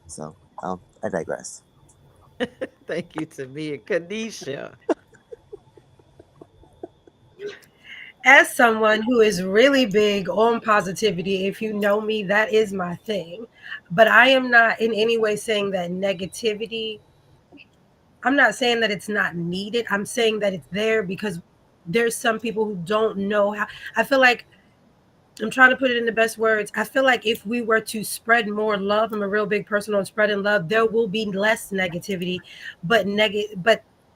So, I digress. Thank you to me and Kanisha. As someone who is really big on positivity, if you know me, that is my thing. But I am not in any way saying that negativity, I'm not saying that it's not needed. I'm saying that it's there because there's some people who don't know how. I feel like I'm trying to put it in the best words. I feel like if we were to spread more love, I'm a real big person on spreading love, there will be less negativity. But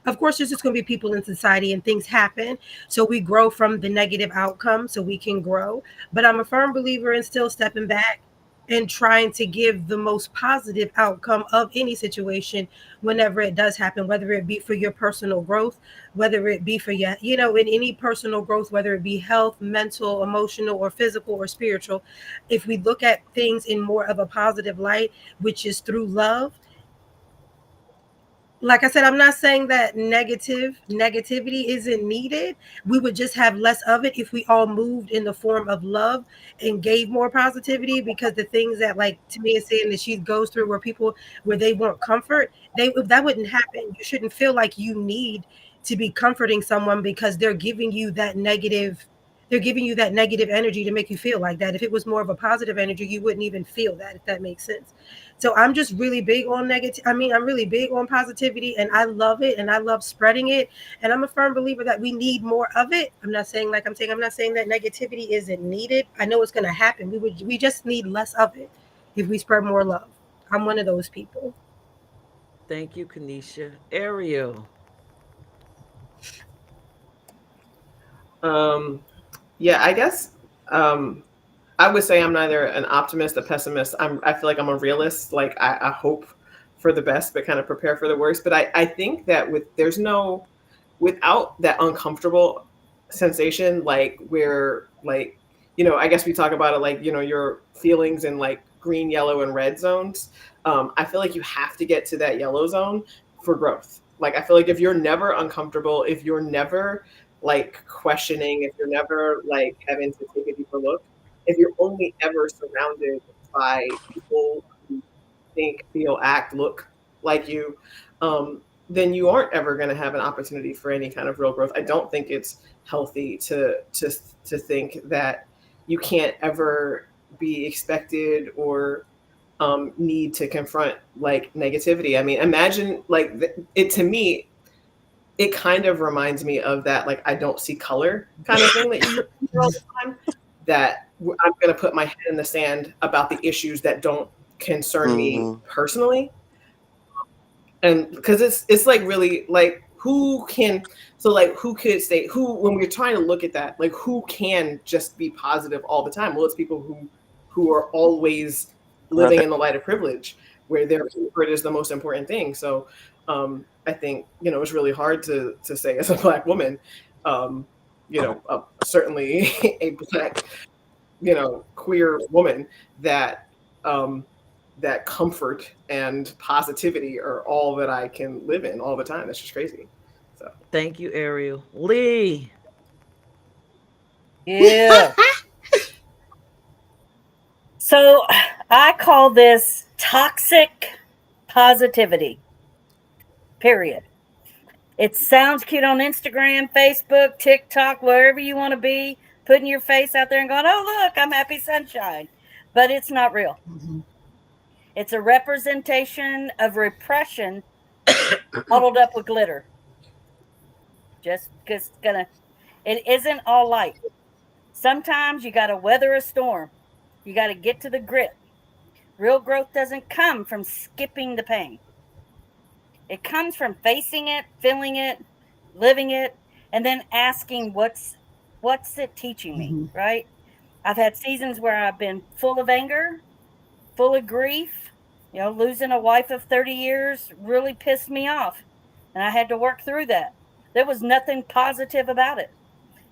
of course there's just gonna be people in society and things happen. So we grow from the negative outcome so we can grow. But I'm a firm believer in still stepping back and trying to give the most positive outcome of any situation whenever it does happen, whether it be for your personal growth, whether it be for your, in any personal growth, whether it be health, mental, emotional, or physical or spiritual. If we look at things in more of a positive light, which is through love, like I said, I'm not saying that negativity isn't needed. We would just have less of it if we all moved in the form of love and gave more positivity. Because the things that, like Tamia is saying, that she goes through, where they want comfort, that wouldn't happen. You shouldn't feel like you need to be comforting someone because they're giving you that negative energy to make you feel like that. If it was more of a positive energy, you wouldn't even feel that, if that makes sense. So I'm just really big on negative. I mean, I'm really big on positivity, and I love it, and I love spreading it. And I'm a firm believer that we need more of it. I'm not saying that negativity isn't needed. I know it's going to happen. We just need less of it if we spread more love. I'm one of those people. Thank you, Kanisha. Ariel. Um, yeah, I guess um, I would say I'm neither an optimist, a pessimist. I feel like I'm a realist. Like I hope for the best, but kind of prepare for the worst. But I think that there's no without that uncomfortable sensation, like where like I guess we talk about it like your feelings in like green, yellow, and red zones. I feel like you have to get to that yellow zone for growth. Like I feel like if you're never uncomfortable, if you're never like questioning, if you're never like having to take a deeper look, if you're only ever surrounded by people who think, feel, act, look like you, then you aren't ever going to have an opportunity for any kind of real growth. I don't think it's healthy to think that you can't ever be expected or need to confront like negativity. I mean, imagine like it to me. It kind of reminds me of that like I don't see color kind of thing that you hear all the time. That I'm going to put my head in the sand about the issues that don't concern me Mm-hmm. personally, and because it's like really like who can so like who could say who when we're trying to look at that like who can just be positive all the time. Well, it's people who are always Right living there. in the light of privilege where their comfort is the most important thing. So I think it's really hard to say as a black woman, um certainly a black queer woman that um, that comfort and positivity are all that I can live in all the time. That's just crazy. So Thank you, Ariel. Lee. Yeah. So I call this toxic positivity, period. It sounds cute on Instagram, Facebook, TikTok, wherever you want to be, putting your face out there and going, oh, look, I'm happy sunshine. But it's not real. It's a representation of repression bottled up with glitter. Just because it's gonna, it isn't all light. Sometimes you got to weather a storm. You got to get to the grit. Real growth doesn't come from skipping the pain. It comes from facing it, feeling it, living it, and then asking what's it teaching me, Mm-hmm. right? I've had seasons where I've been full of anger, full of grief. Losing a wife of 30 years really pissed me off, and I had to work through that. There was nothing positive about it.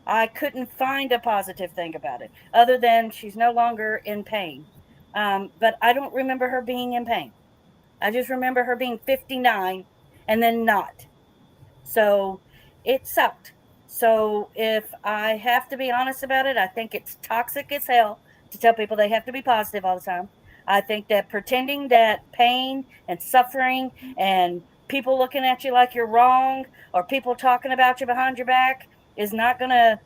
I couldn't find a positive thing about it other than she's no longer in pain. But I don't remember her being in pain. I just remember her being 59 and then not. So it sucked. So if I have to be honest about it, I think it's toxic as hell to tell people they have to be positive all the time. I think that pretending that pain and suffering and people looking at you like you're wrong or people talking about you behind your back is not going to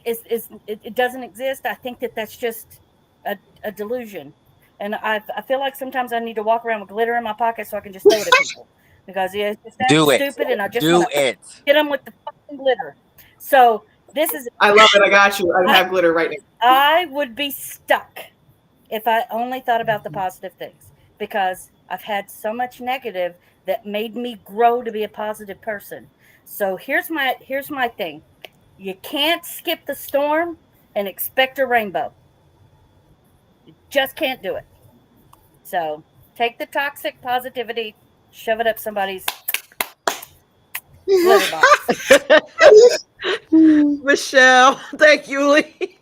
it doesn't exist. I think that that's just a delusion. And I feel like sometimes I need to walk around with glitter in my pocket so I can just throw it at people because yeah, it's just that Do it. stupid, and I just want Do to it. hit them with the fucking glitter. So this is I love it. I got you. I I have glitter right now. I would be stuck if I only thought about the positive things because I've had so much negative that made me grow to be a positive person. So here's my thing. You can't skip the storm and expect a rainbow. You just can't do it. So take the toxic positivity, shove it up somebody's glitter box. Michelle, thank you, Lee.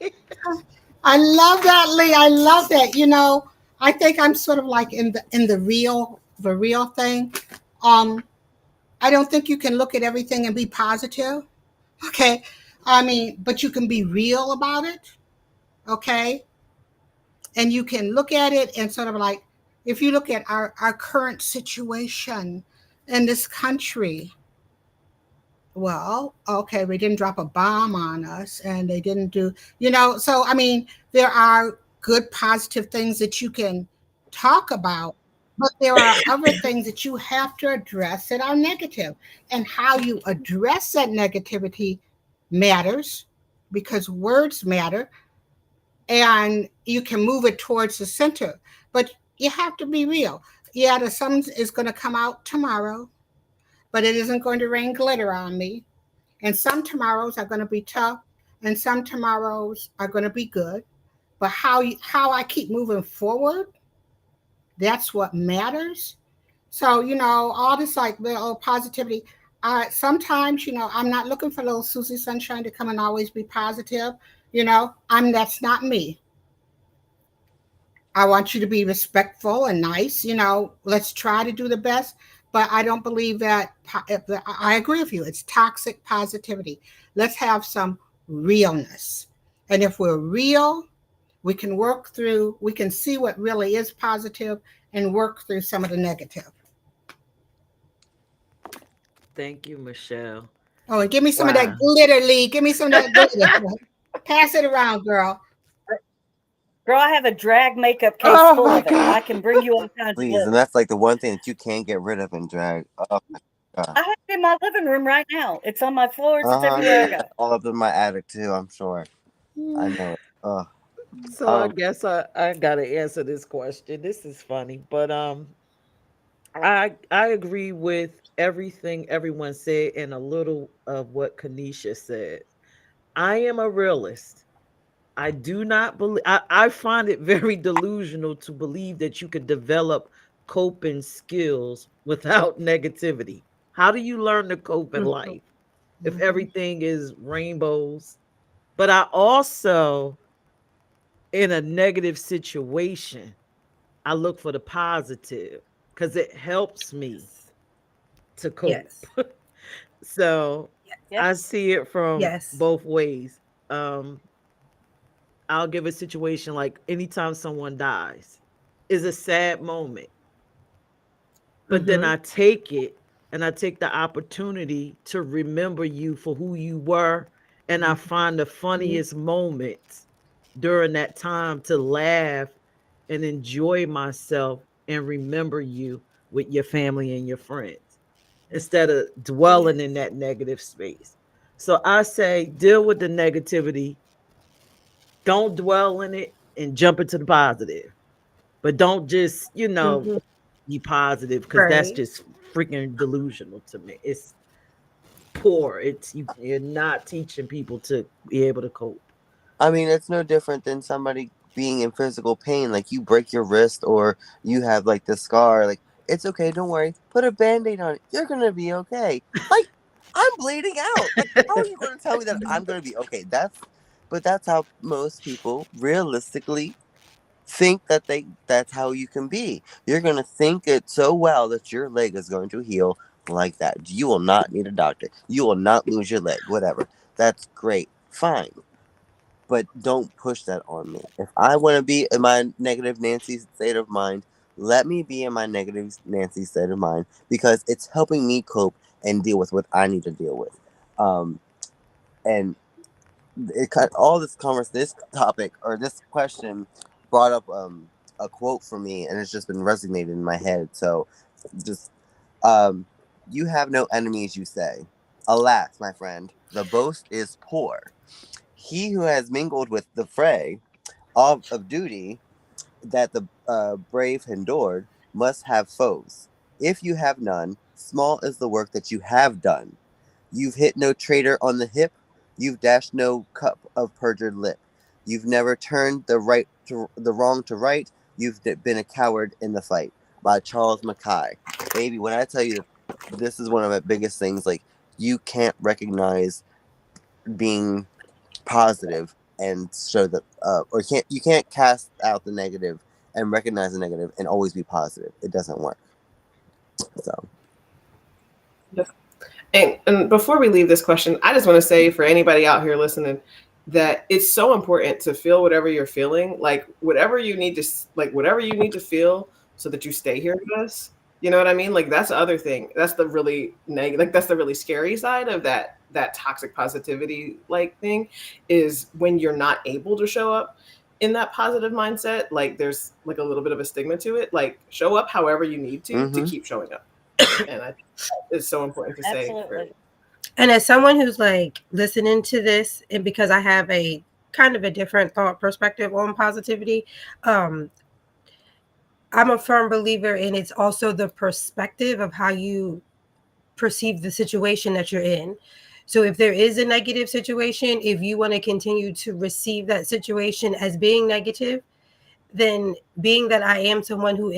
I love that, Lee. I love that. I think I'm sort of like in the real thing. Um, I don't think you can look at everything and be positive. Okay. I mean, but you can be real about it. Okay. And you can look at it and sort of like, if you look at our current situation in this country, well, okay, we didn't drop a bomb on us and they didn't so I mean, there are good positive things that you can talk about, but there are other things that you have to address that are negative. And how you address that negativity matters because words matter, and you can move it towards the center. But you have to be real. Yeah, the sun is going to come out tomorrow, but it isn't going to rain glitter on me. And some tomorrows are going to be tough, and some tomorrows are going to be good. But how I keep moving forward, that's what matters. So all this like little positivity. Sometimes I'm not looking for little Susie Sunshine to come and always be positive. That's not me. I want you to be respectful and nice. Let's try to do the best. But I don't believe that. I agree with you. It's toxic positivity. Let's have some realness. And if we're real, we can see what really is positive and work through some of the negative. Thank you, Michelle. Oh, and give me some of that Wow. glitter, Lee. Give me some of that glitter. Pass it around, girl. Girl, I have a drag makeup case Oh full my of it. God. I can bring you all kinds of Please, and glitter. that's like the one thing that you can't get rid of in drag. Oh my god. I have it in my living room right now. It's on my floors. It's everywhere I Yeah, go. all up in my attic too. I'm sure. I know it. So I Um, guess I gotta answer this question. This is funny, but I agree with everything everyone said and a little of what Kanisha said. I am a realist. I do not believe I find it very delusional to believe that you could develop coping skills without negativity. How do you learn to cope in life if Mhm. everything is rainbows? But I also, in a negative situation, I look for the positive because it helps me Yes. to cope. Yes. So Yeah. I see it from Yes. both ways. Um, I'll give a situation like anytime someone dies is a sad moment, but then Mm-hmm. I take it and I take the opportunity to remember you for who you were. And I find the Mm-hmm. funniest moments during that time to laugh and enjoy myself and remember you with your family and your friends instead of dwelling in Yes. that negative space. So I say deal with the negativity, don't dwell in it and jump into the positive. But don't just, Mm-hmm. be positive because that's Right. just freaking delusional to me. It's poor. You're not teaching people to be able to cope. I mean, it's no different than somebody being in physical pain. Like you break your wrist or you have like the scar. Like, it's okay, don't worry. Put a band aid on it. You're going to be okay. Like, I'm bleeding out. Like, how are you going to tell me that I'm going to be okay? But that's how most people realistically think that's how you can be. You're going to think it so well that your leg is going to heal like that. You will not need a doctor. You will not lose your leg, whatever. That's great. Fine, but don't push that on me. If I want to be in my negative Nancy state of mind, let me be in my negative Nancy state of mind because it's helping me cope and deal with what I need to deal with. And it cut all this topic or this question brought up a quote for me, and it's just been resonating in my head. So, just um, you have no enemies, you say. Alas, my friend, the boast is poor. He who has mingled with the fray of duty that the brave endured must have foes. If you have none, small is the work that you have done. You've hit no traitor on the hip, you've dashed no cup of perjured lip. You've never turned the wrong to right. You've been a coward in the fight. By Charles Mackay. Baby, when I tell you that this is one of the biggest things, like you can't recognize being positive and show that or you can't cast out the negative and recognize the negative and always be positive. It doesn't work. So And before we leave this question, I just want to say for anybody out here listening that it's so important to feel whatever you're feeling, like whatever you need to feel so that you stay here with us. You know what I mean? Like that's the other thing. That's the really negative, like that's the really scary side of that toxic positivity like thing is when you're not able to show up in that positive mindset, like there's like a little bit of a stigma to it. Like show up however you need to mm-hmm. keep showing up. And I think it's so important to say for Absolutely. And as someone who's like listening to this, and because I have a kind of a different thought perspective on positivity, um, I'm a firm believer in it's also the perspective of how you perceive the situation that you're in. So if there is a negative situation, if you want to continue to receive that situation as being negative, then being that I am someone who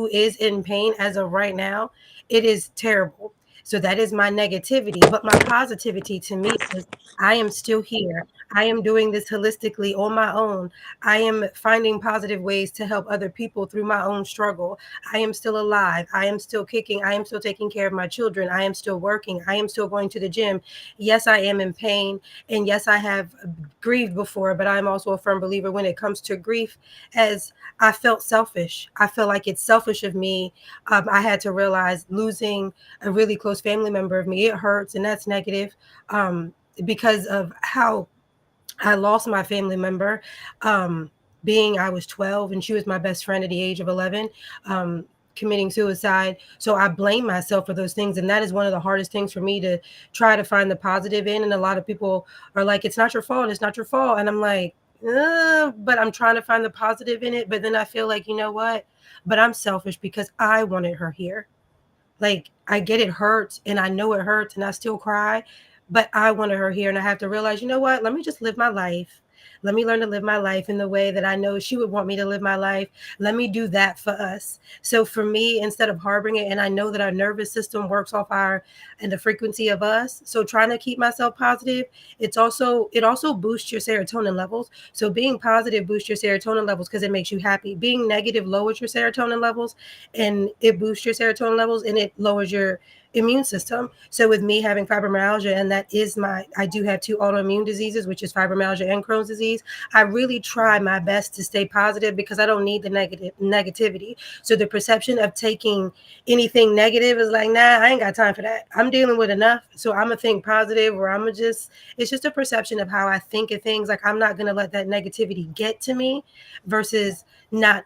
is in pain as of right now, it is terrible. So that is my negativity. But my positivity to me is I am still here. I am doing this holistically on my own. I am finding positive ways to help other people through my own struggle. I am still alive. I am still kicking. I am still taking care of my children. I am still working. I am still going to the gym. Yes, I am in pain. And yes, I have grieved before, but I'm also a firm believer when it comes to grief, as I felt selfish. I feel like it's selfish of me. I had to realize losing a really close family member of me, it hurts, and that's negative because of how I lost my family member. Um, being I was 12 and she was my best friend at the age of 11. Committing suicide. So I blame myself for those things. And that is one of the hardest things for me to try to find the positive in. And a lot of people are like, it's not your fault. It's not your fault. And I'm like, but I'm trying to find the positive in it. But then I feel like, you know what? But I'm selfish because I wanted her here. Like, I get it hurts and I know it hurts and I still cry, but I wanted her here. And I have to realize, you know what? Let me just live my life. Let me learn to live my life in the way that I know she would want me to live my life. Let me do that for us. So for me, instead of harboring it, and I know that our nervous system works off our and the frequency of us. So trying to keep myself positive, it also boosts your serotonin levels. So being positive boosts your serotonin levels because it makes you happy. Being negative lowers your serotonin levels, and it boosts your serotonin levels and it lowers your immune system. So with me having fibromyalgia, and I do have two autoimmune diseases, which is fibromyalgia and Crohn's disease. I really try my best to stay positive because I don't need the negativity. So the perception of taking anything negative is like, nah, I ain't got time for that. I'm dealing with enough. So I'm gonna think positive, or it's just a perception of how I think of things. Like, I'm not gonna let that negativity get to me versus not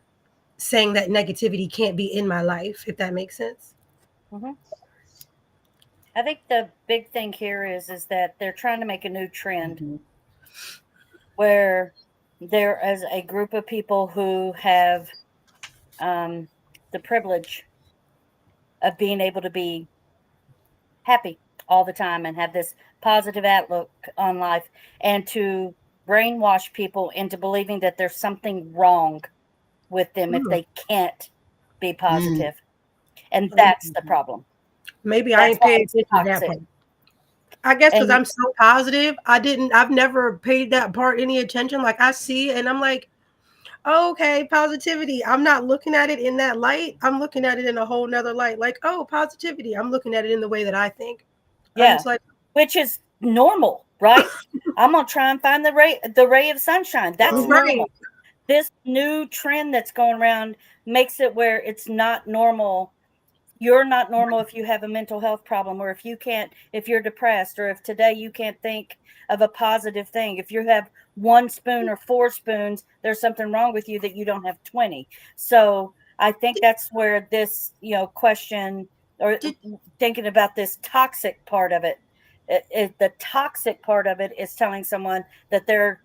saying that negativity can't be in my life, if that makes sense. Hmm. I think the big thing here is that they're trying to make a new trend Mm-hmm. where there is a group of people who have um, the privilege. of being able to be happy all the time and have this positive outlook on life, and to brainwash people into believing that there's something wrong with them if Mm. they can't be Mm. positive. And that's the Mm. problem. Maybe I That's ain't why paying it's attention to that toxic. part. I guess because And I'm so positive, I've never paid that part any attention. Like I see it and I'm like, oh, okay, positivity. I'm not looking at it in that light. I'm looking at it in a whole nother light. Like, oh, positivity. I'm looking at it in the way that I think. I'm yeah, just like, which is normal, right? I'm gonna try and find the ray of sunshine. That's Well, right. normal. This new trend that's going around makes it where it's not normal. You're not normal if you have a mental health problem, or if you're depressed, or if today you can't think of a positive thing. If you have one spoon or four spoons, there's something wrong with you that you don't have 20. So I think that's where this, question, or Did thinking about this toxic part of it, the toxic part of it is telling someone that they're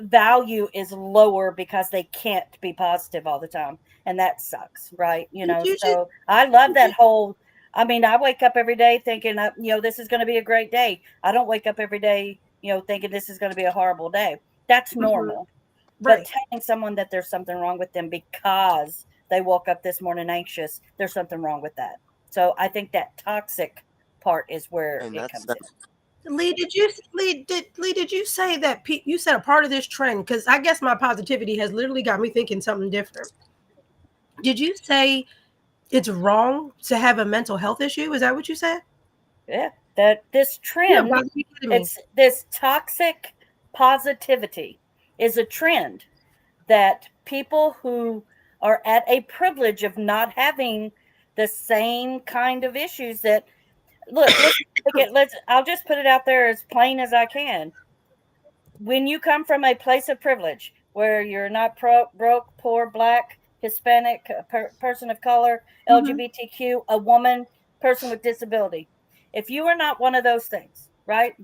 value is lower because they can't be positive all the time, and that sucks, right? did you just So I love did that you, whole, I mean, I wake up every day thinking, this is going to be a great day. I don't wake up every day, thinking this is going to be a horrible day. That's Mhm. normal. But Right. telling someone that there's something wrong with them because they woke up this morning anxious, there's something wrong with that. So I think that toxic part is where And it that's comes in. Lee, did you say that you said a part of this trend? Because I guess my positivity has literally got me thinking something different. Did you say it's wrong to have a mental health issue? Is that what you said? Yeah, that this You trend, about to be kidding me. it's this toxic positivity is a trend that people who are at a privilege of not having the same kind of issues that, let's I'll just put it out there as plain as I can. When you come from a place of privilege where you're not broke, poor, black, Hispanic, person of color, Hmm. LGBTQ, a woman, person with disability, if you are not one of those things, right,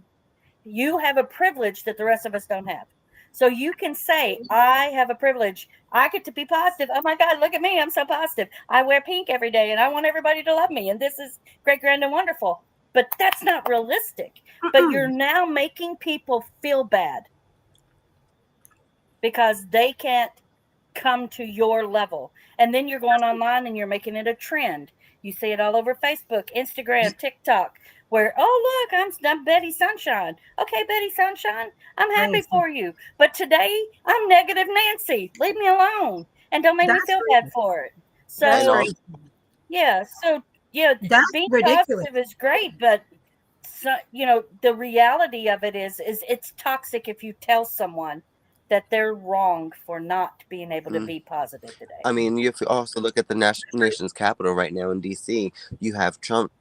you have a privilege that the rest of us don't have. So you can say, I have a privilege. I get to be positive. Oh my God, look at me. I'm so positive. I wear pink every day and I want everybody to love me. And this is great, grand, and wonderful. But that's not realistic. But you're Mm-mm. now making people feel bad because they can't come to your level. And then you're going online and you're making it a trend. You see it all over Facebook, Instagram, TikTok, where, oh, look, I'm Betty Sunshine. Okay, Betty Sunshine, I'm happy Crazy. for you. But today I'm negative Nancy. Leave me alone and don't make me That's feel bad crazy. for it. That's and So, also crazy. yeah. So, That's being ridiculous. positive is great, but so, the reality of it is it's toxic if you tell someone that they're wrong for not being able to mm, be positive today. I mean, if you also look at the nation's capital right now in D.C., you have Trump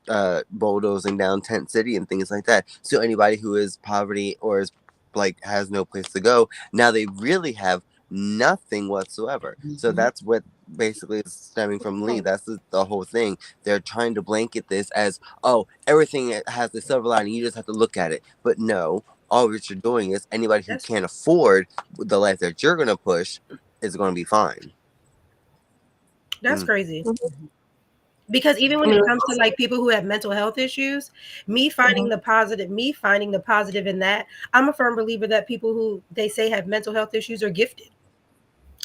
bulldozing down Tent City and things like that. So anybody who is poverty or is like has no place to go, now they really have nothing whatsoever. So Mhm. that's what basically is stemming from Lee. That's the whole thing. They're trying to blanket this as, oh, everything has the silver lining. You just have to look at it. But no, all what you're doing is anybody who That's can't afford the life that you're going to push is going to be fine. that's Mm. crazy. Mhm. Because even when you it know, comes to like people who have mental health issues, me finding the positive in that, I'm a firm believer that people who they say have mental health issues are gifted.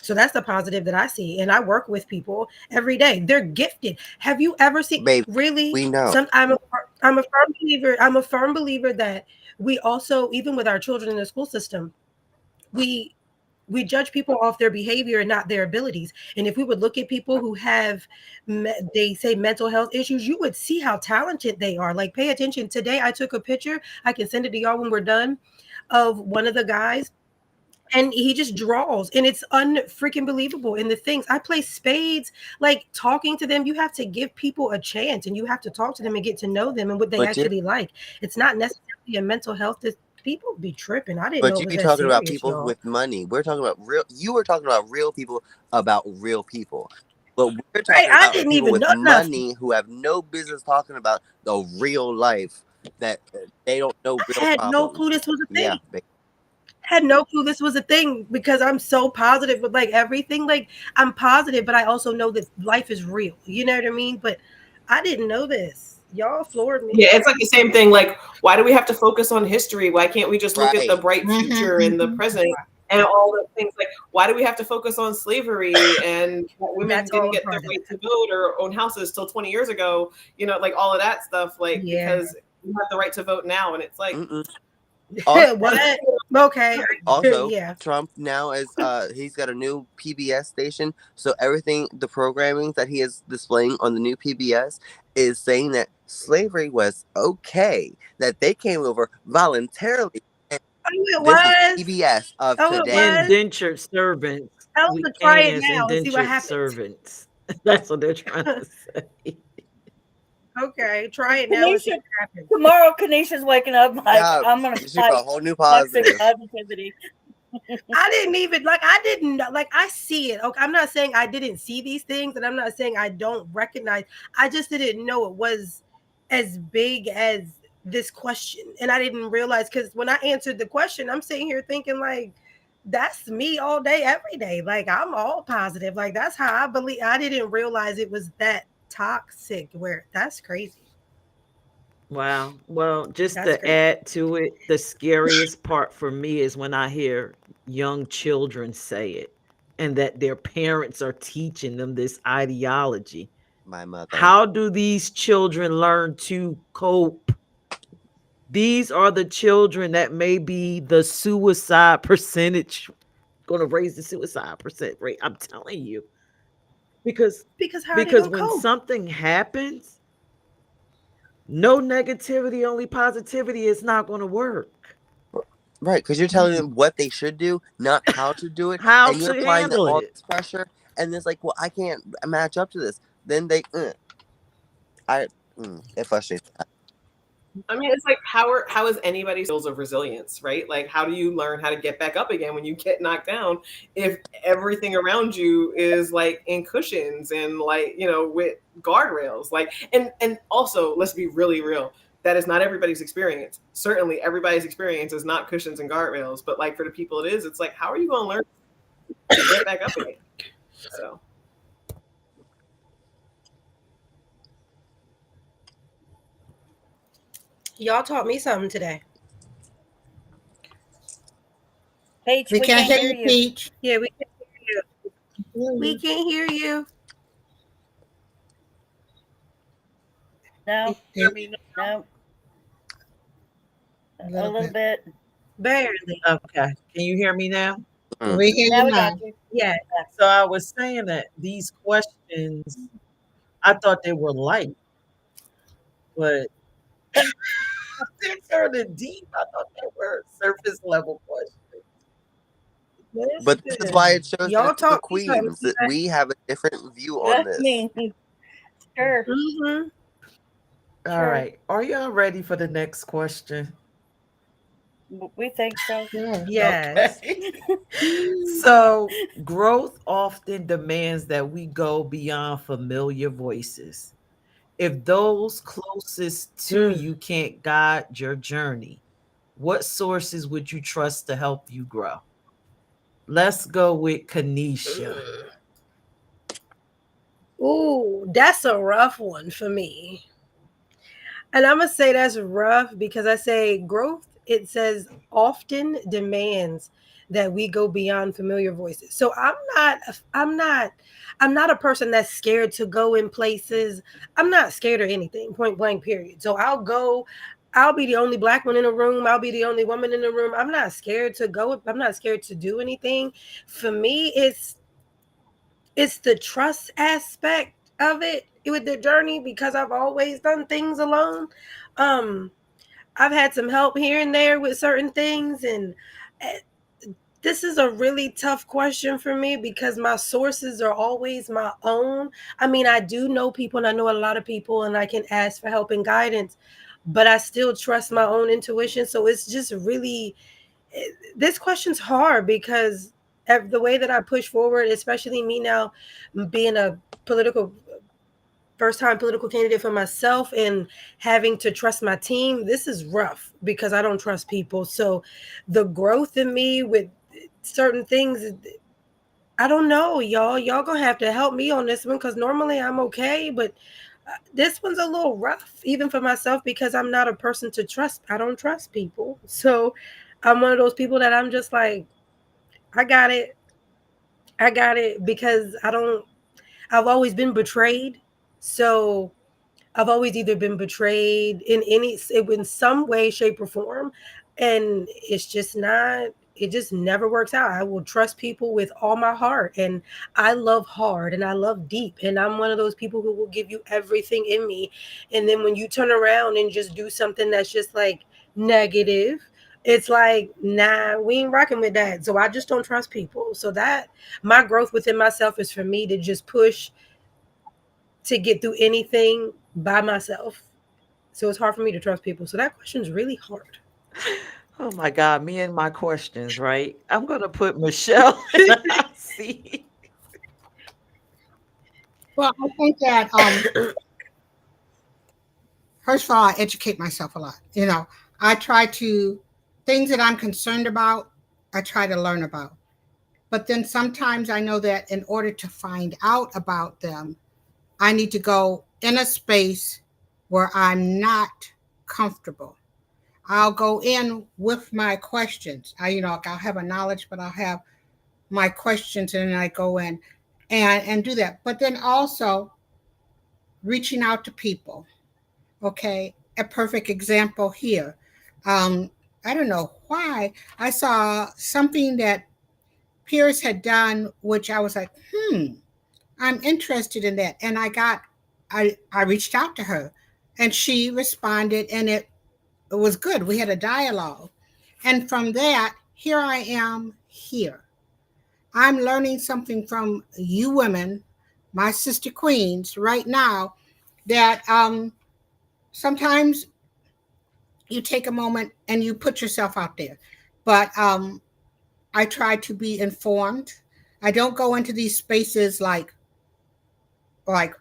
So that's the positive that I see. And I work with people every day. They're gifted. Have you ever seen Baby, really we know. some I'm a firm believer that we also, even with our children in the school system, we we judge people off their behavior and not their abilities. And if we would look at people who have they say mental health issues, you would see how talented they are. Like pay attention. Today I took a picture. I can send it to y'all when we're done, of one of the guys, and he just draws, and it's unfreaking believable. And the things I play spades, like talking to them, you have to give people a chance, and you have to talk to them and get to know them and what they But you actually like. It's not necessarily a mental health. People be tripping. I didn't know but it you was be that talking about serious, people y'all. with money. We're talking about real. You were talking about real people about real people. But we're Right? talking I about didn't people even with know nothing. money who have no business talking about the real life that they don't know I real had no problems. clue this was a Yeah, thing. Had no clue this was a thing because I'm so positive with like everything. Like I'm positive, but I also know that life is real. You know what I mean? But I didn't know this. Y'all floored me. Yeah, it's like the same thing. Like, why do we have to focus on history? Why can't we just look at the Right. bright future and the present and all the things? Like, why do we have to focus on slavery and that women That's didn't all a get the part of right it. to vote or own houses till 20 years ago? You know, like all of that stuff. Like, Yeah. because we have the right to vote now, and it's like, Mm-mm. Also, What? Okay. also, Yeah. Trump now is he's got a new PBS station, so everything the programming that he is displaying on the new PBS is saying that slavery was okay, that they came over voluntarily. And Oh, it this is was. PBS of Oh, it today. was. Indentured servants. Tell them We to try came it as now and see what indentured happens. servants. That's what they're trying to say. Okay, try it now and see Kanisha, what happens. tomorrow, Kanisha's waking up like, Yeah, I'm going to she put a fight whole new toxic positive. positivity. I didn't even like. I didn't know. Like, I see it. Okay, I'm not saying I didn't see these things, and I'm not saying I don't recognize. I just didn't know it was as big as this question, and I didn't realize because when I answered the question, I'm sitting here thinking like, that's me all day, every day. Like, I'm all positive. Like, that's how I believe. I didn't realize it was that toxic. Where that's crazy. Wow. Well, just That's to crazy. add to it, the scariest part for me is when I hear young children say it and that their parents are teaching them this ideology. My mother. How do these children learn to cope? These are the children that may be the suicide percentage, going to raise the suicide percent rate. I'm telling you. Because Because how are they because gonna when cope? something happens, no negativity, only positivity is not going to work. Right, because you're telling them what they should do, not how to do it, How and you're to applying that handle all it. this pressure, and it's like, well, I can't match up to this. Then they, I, it frustrates. I mean, it's like how is anybody's skills of resilience, right? Like, how do you learn how to get back up again when you get knocked down if everything around you is like in cushions and like with guardrails? Like, and also, let's be really real. That is not everybody's experience. Certainly, everybody's experience is not cushions and guardrails. But like for the people it is, it's like, how are you going to learn to get back up again? So Y'all taught me something today. Paige, We we can't can't hear hear you, you. Peach. Yeah, we can hear you. We Mhm. can't hear you. No, Hear me no, A a little little bit. bit. barely. Okay. Can you hear me now? Mm. We hear Now you we got now. you. Yeah. So I was saying that these questions, I thought they were light, but they're turning deep. I thought they were surface level questions. But this is why Listen, it shows that y'all it's the taught me something queens that today. we have a different view on I this. mean, sure, Mm-hmm. All sure. right. Are y'all ready for the next question? We think so. Sure. Yes. Okay. So, growth often demands that we go beyond familiar voices. If those closest to Mm. you can't guide your journey, what sources would you trust to help you grow? Let's go with Kanisha. Ooh, that's a rough one for me. And I'm gonna say that's rough because I say growth, it says often demands that we go beyond familiar voices. So I'm not a person that's scared to go in places. I'm not scared of anything, point blank period. So I'll be the only black one in the room. I'll be the only woman in the room. I'm not scared to go. I'm not scared to do anything. For me, it's the trust aspect of it with the journey because I've always done things alone. Um, I've had some help here and there with certain things, and eh, this is a really tough question for me because my sources are always my own. I mean, I do know people, and I know a lot of people, and I can ask for help and guidance, but I still trust my own intuition. So it's just really this question's hard because the way that I push forward, especially me now being a political first time political candidate for myself and having to trust my team, this is rough because I don't trust people. So the growth in me with certain things, I don't know, y'all. Y'all gonna have to help me on this one because normally I'm okay, but This one's a little rough, even for myself, because I'm not a person to trust. I don't trust people. So I'm one of those people that I'm just like, I got it. I got it because I've always been betrayed. So I've always either been betrayed in some way, shape, or form, and it's just not. It just never works out. I will trust people with all my heart, and I love hard and I love deep, and I'm one of those people who will give you everything in me, and then when you turn around and just do something that's just like negative, it's like, nah, we ain't rocking with that. So I just don't trust people. So that my growth within myself is for me to just push to get through anything by myself. So it's hard for me to trust people. So that question is really hard. Oh my God, me and my questions, right? I'm gonna put Michelle in the hot seat. Well, I think that first of all, I educate myself a lot. I try to things that I'm concerned about, I try to learn about. But then sometimes I know that in order to find out about them, I need to go in a space where I'm not comfortable. I'll go in with my questions. I'll have a knowledge, but I'll have my questions, and then I go in and do that. But then also reaching out to people. Okay, a perfect example here. Um, I don't know why I saw something that Pierce had done, which I was like, I'm interested in that, and I reached out to her, and she responded, and it was good. We had a dialogue, and from that, here I am here. I'm learning something from you women, my sister queens, right now. That sometimes you take a moment and you put yourself out there. But I try to be informed. I don't go into these spaces like, hey,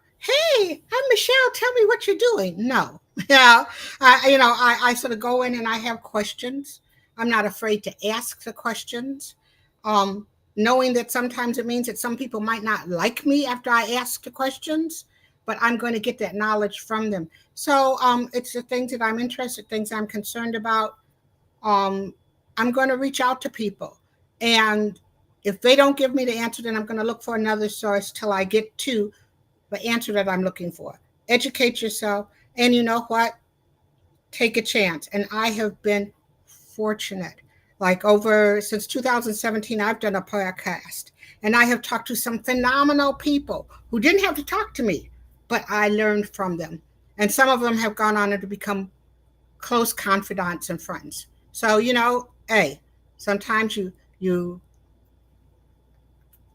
I'm Michelle. Tell me what you're doing. No, yeah, I sort of go in and I have questions. I'm not afraid to ask the questions, um, knowing that sometimes it means that some people might not like me after I ask the questions, but I'm going to get that knowledge from them. So it's the things that I'm interested, things I'm concerned about. um, I'm going to reach out to people. And if they don't give me the answer, then I'm going to look for another source till I get to the answer that I'm looking for. Educate yourself. And you know what? Take a chance. And I have been fortunate. Like over since 2017, I've done a podcast and I have talked to some phenomenal people who didn't have to talk to me, but I learned from them. And some of them have gone on to become close confidants and friends. So, hey, sometimes you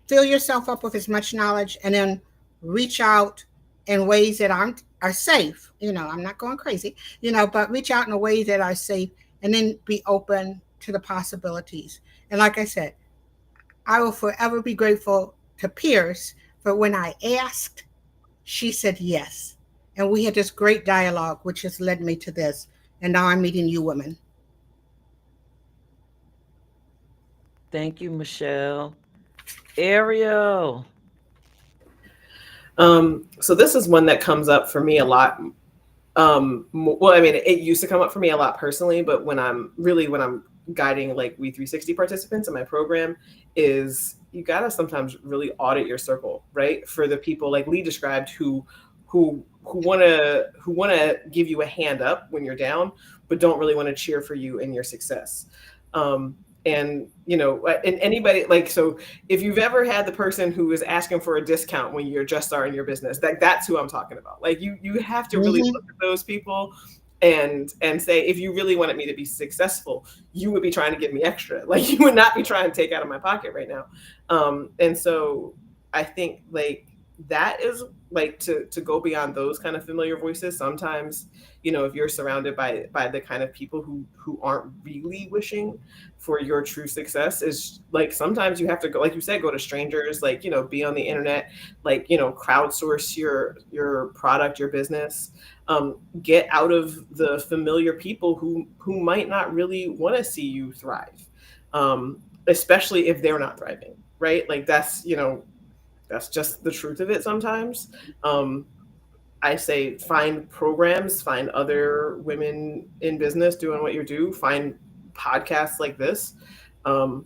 fill yourself up with as much knowledge and then reach out in ways that are safe. I'm not going crazy, but reach out in a way that are safe and then be open to the possibilities. And like I said, I will forever be grateful to Pierce for when I asked, she said yes. And we had this great dialogue, which has led me to this. And now I'm meeting you women. Thank you, Michelle. Ariel. So this is one that comes up for me a lot. Well, I mean, it used to come up for me a lot personally, but when I'm guiding like We 360 participants in my program, is you gotta sometimes really audit your circle, right? For the people like Lee described who wanna give you a hand up when you're down, but don't really want to cheer for you in your success. And and anybody like, so if you've ever had the person who is asking for a discount when you're just starting your business, that's who I'm talking about. Like you have to really Mm-hmm. look at those people and say, if you really wanted me to be successful, you would be trying to give me extra. Like you would not be trying to take out of my pocket right now. And so I think like that is like to go beyond those kind of familiar voices. Sometimes, if you're surrounded by the kind of people who aren't really wishing for your true success, is like sometimes you have to go, like you said, go to strangers, like be on the internet, like crowdsource your product, your business. Get out of the familiar people who might not really want to see you thrive, especially if they're not thriving, right? Like that's just the truth of it sometimes. um I say find programs, find other women in business doing what you do, find podcasts like this. Um,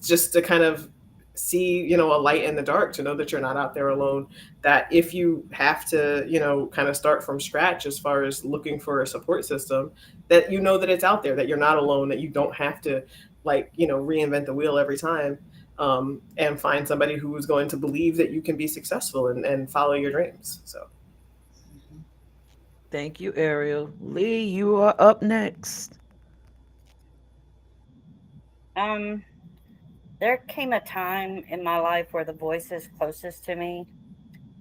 just to kind of see, a light in the dark, to know that you're not out there alone. That if you have to, kind of start from scratch as far as looking for a support system, that that it's out there, that you're not alone, that you don't have to like, reinvent the wheel every time. And find somebody who's going to believe that you can be successful and follow your dreams. So Thank you, Ariel. Lee, you are up next. Um, there came a time in my life where the voices closest to me,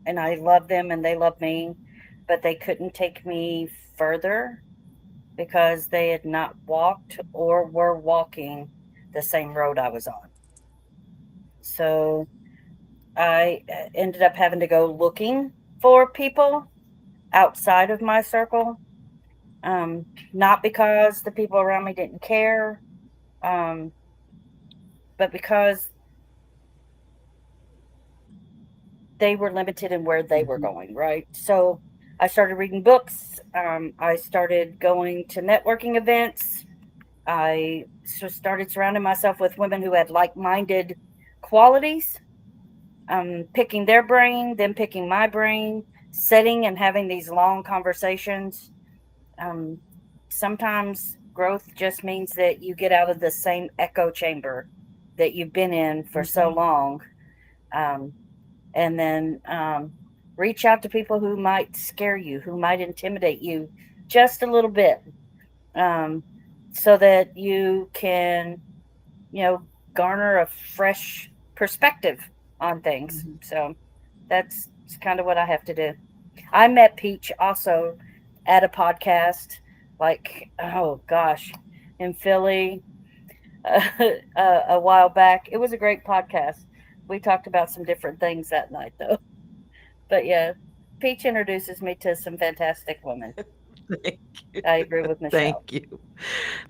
and I love them and they love me, but they couldn't take me further because they had not walked or were walking the same road I was on. So I ended up having to go looking for people outside of my circle. Um, Not because the people around me didn't care, um, but because they were limited in where they were Mhm. going, right? So I started reading books. I started going to networking events. I started surrounding myself with women who had like minded qualities, picking their brain, then picking my brain, sitting and having these long conversations. Um, Sometimes growth just means that you get out of the same echo chamber that you've been in for so Mhm. long. Um, and then reach out to people who might scare you, who might intimidate you just a little bit, um, so that you can, you know, garner a fresh perspective on things. Mhm. So that's kind of what I have to do. I met Peach also at a podcast, like, oh gosh, in Philly a while back. It was a great podcast. We talked about some different things that night, though. But yeah, Peach introduces me to some fantastic women. Thank you. I agree with Thank Michelle. you.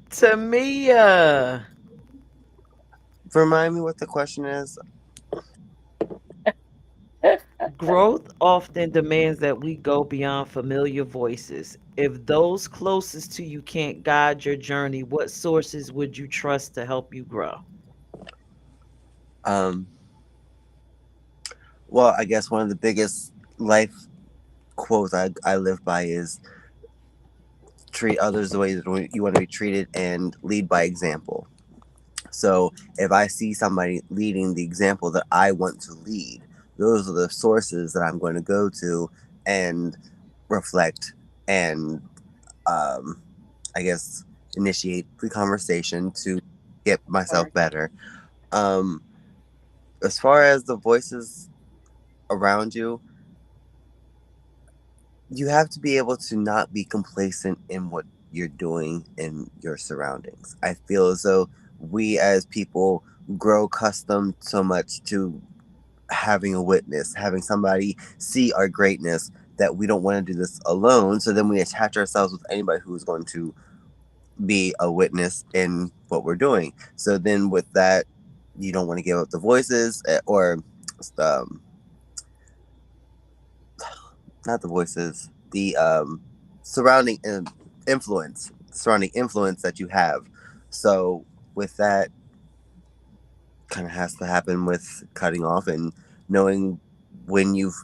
Tamia, Remind me what the question is. growth often demands that we go beyond familiar voices. If those closest to you can't guide your journey, what sources would you trust to help you grow? Um, well, I guess one of the biggest life quotes I live by is treat others the way that you want to be treated and lead by example. So if I see somebody leading the example that I want to lead, those are the sources that I'm going to go to and reflect and, um, I guess, initiate the conversation to get myself Right. better. Um, as far as the voices around you, you have to be able to not be complacent in what you're doing in your surroundings. I feel as though we as people grow accustomed so much to having a witness, having somebody see our greatness, that we don't want to do this alone. So then we attach ourselves with anybody who is going to be a witness in what we're doing. So then with that, you don't want to give up the voices, or um, not the voices, the surrounding surrounding influence that you have. So with that, kind of has to happen with cutting off and knowing when you've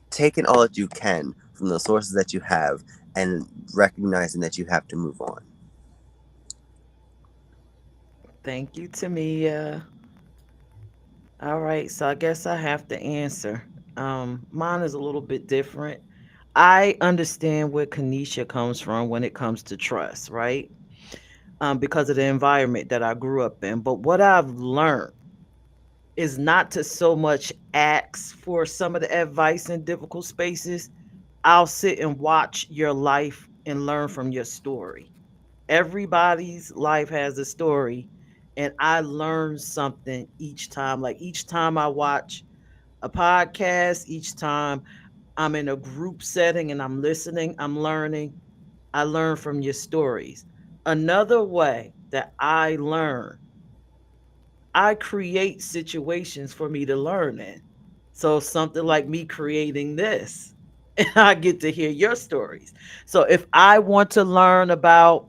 taken all that you can from the sources that you have and recognizing that you have to move on. Thank you, Tamia. All right, so I guess I have to answer. Mine is a little bit different. I understand where Kanisha comes from when it comes to trust, right? Because of the environment that I grew up in. But what I've learned is not to so much ask for some of the advice in difficult spaces. I'll sit and watch your life and learn from your story. Everybody's life has a story, and I learn something each time. Like each time I watch a podcast, each time I'm in a group setting and I'm listening, I'm learning. I learn from your stories. Another way that I learn, I create situations for me to learn in. So something like me creating this. and I get to hear your stories. So if I want to learn about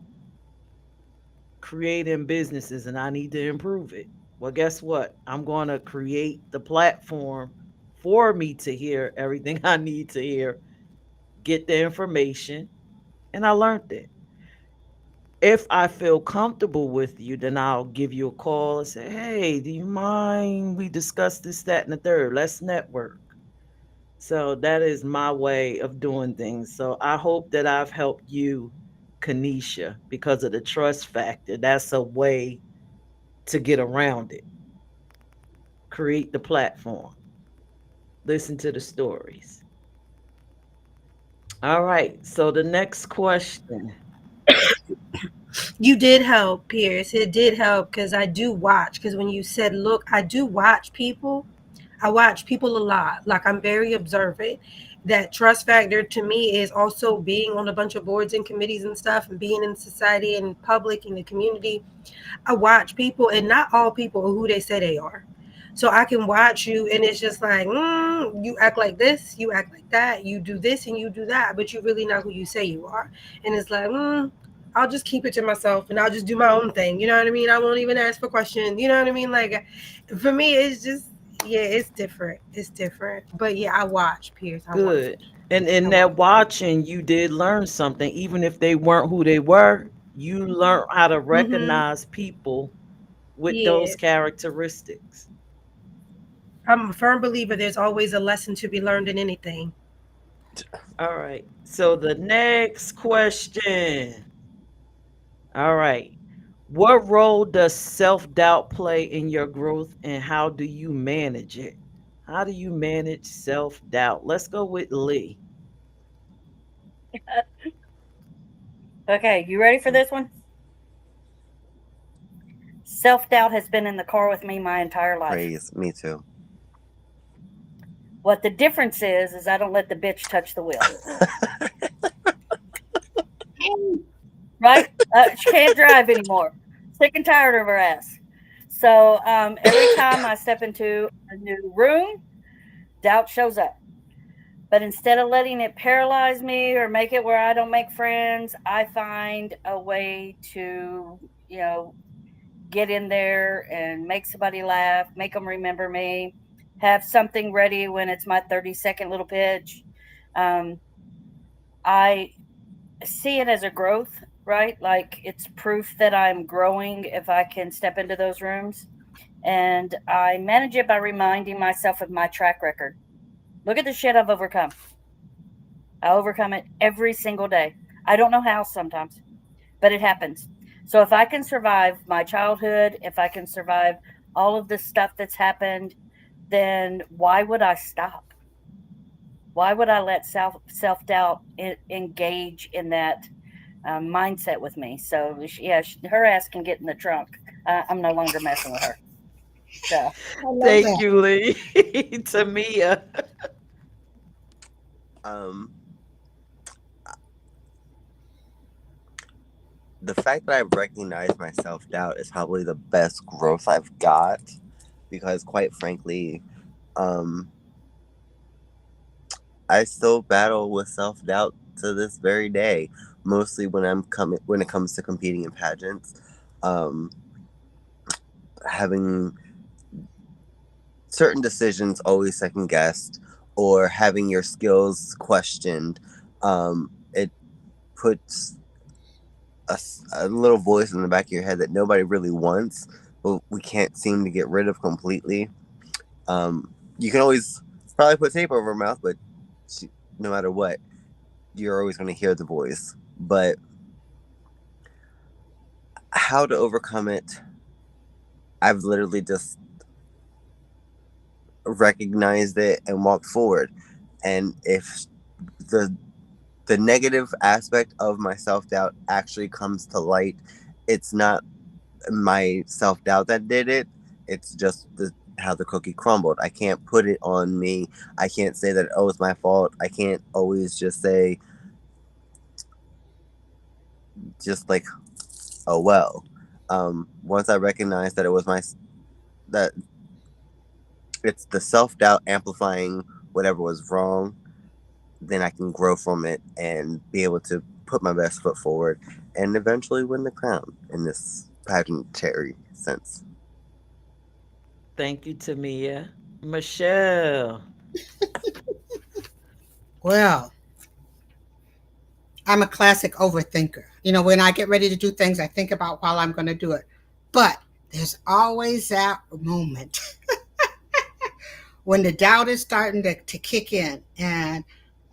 creating businesses and I need to improve it, well, guess what? I'm going to create the platform for me to hear everything I need to hear, get the information, and I learned it. If I feel comfortable with you, then I'll give you a call and say, hey, do you mind we discuss this, that, and the third? Let's network. So that is my way of doing things. So I hope that I've helped you, Kanisha, because of the trust factor. That's a way to get around it. Create the platform, listen to the stories. All right. So the next question. You did help, Pierce. It did help because I do watch. Because when you said, look, I do watch people. I watch people a lot. Like, I'm very observant. That trust factor to me is also being on a bunch of boards and committees and stuff, and being in society and public in the community. I watch people, and not all people are who they say they are. So I can watch you, and it's just like, you act like this, you act like that, you do this and you do that, but you really not who you say you are. And it's like, I'll just keep it to myself, and I'll just do my own thing. You know what I mean? I won't even ask for questions. You know what I mean? Like, for me, it's just, yeah, it's different. It's different. But yeah, I watch, Pierce. I watch. Good. And in I watch. that watching, you did learn something. Even if they weren't who they were, you learned how to Mm-hmm. recognize people with those Yeah. characteristics. I'm a firm believer there's always a lesson to be learned in anything. All right. So the next question. All right. What role does self doubt play in your growth and how do you manage it? How do you manage self doubt? Let's go with Lee. Okay, you ready for this one? Self doubt has been in the car with me my entire life. Praise. Me too. What the difference is I don't let the bitch touch the wheel. Right? She can't drive anymore. Sick and tired of her ass. So every time I step into a new room, doubt shows up. But instead of letting it paralyze me or make it where I don't make friends, I find a way to, get in there and make somebody laugh, make them remember me, have something ready when it's my 30-second little pitch. Um, I see it as a growth, right? Like it's proof that I'm growing if I can step into those rooms. And I manage it by reminding myself of my track record. Look at the shit I've overcome. I overcome it every single day. I don't know how sometimes, but it happens. So if I can survive my childhood, if I can survive all of the stuff that's happened, then why would I stop? Why would I let self doubt engage in that mindset with me? So yeah, her ass can get in the trunk. I'm no longer messing with her. So I love Thank that. you, Lee. Tamia. Um, the fact that I've recognized my self doubt is probably the best growth I've got because, quite frankly, um, I still battle with self doubt to this very day. Mostly when it comes to competing in pageants, um, having certain decisions always second guessed, or having your skills questioned. It puts a little voice in the back of your head that nobody really wants, but we can't seem to get rid of completely. You can always probably put tape over her mouth, but no matter what, you're always going to hear the voice. But how to overcome it, I've literally just recognized it and walked forward. And if the the negative aspect of my self doubt actually comes to light, it's not my self doubt that did it. It's just how the cookie crumbled. I can't put it on me. I can't say that, oh, it's my fault. I can't always just say, just like, oh well. Once I recognized that it was that it's the self doubt amplifying whatever was wrong, then I can grow from it and be able to put my best foot forward and eventually win the crown in this pageantary sense. Thank you, Tamia. Michelle. Well, I'm a classic overthinker. When I get ready to do things, I think about while I'm going to do it. But there's always that moment when the doubt is starting to kick in, and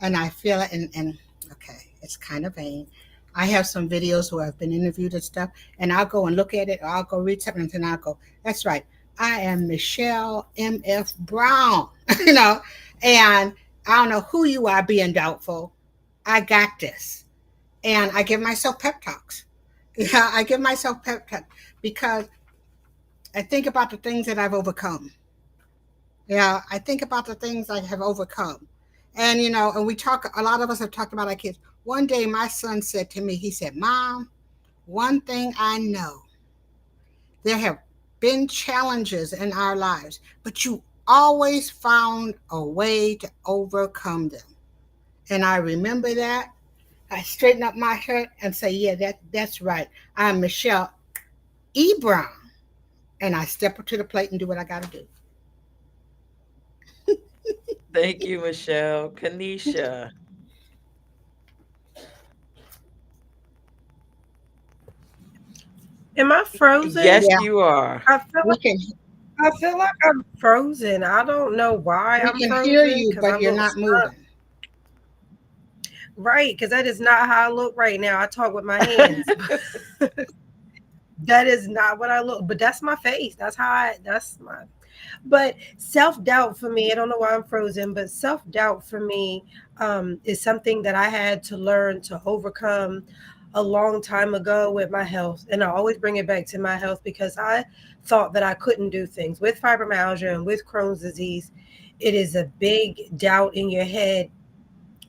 I feel it, and okay, it's kind of vain. I have some videos where I've been interviewed and stuff, and I'll go and look at it, or I'll go read something, and then I'll go, that's right, I am Michelle M.F. Brown, you know, and I don't know who you are being doubtful. I got this. And I give myself pep talks. Yeah, I give myself pep talks because I think about the things that I've overcome. Yeah, I think about the things I have overcome. And, and a lot of us have talked about our kids. One day my son said to me, he said, Mom, one thing I know, there have been challenges in our lives, but you always found a way to overcome them. And I remember that. I straighten up my shirt and say, yeah, that's right. I'm Michelle E. Brown. And I step up to the plate and do what I got to do. Thank you, Michelle. Kanisha. Am I frozen? Yes, Yeah, you are. I feel we like can I feel like I'm frozen. I don't know why we I'm can hear frozen you, because I but you're look not stuck. moving. Right, because that is not how I look right now. I talk with my hands. That is not what I look, but that's my face. That's my, but self-doubt for me, I don't know why I'm frozen, but self-doubt for me is something that I had to learn to overcome a long time ago with my health. And I always bring it back to my health because I thought that I couldn't do things with fibromyalgia and with Crohn's disease. It is a big doubt in your head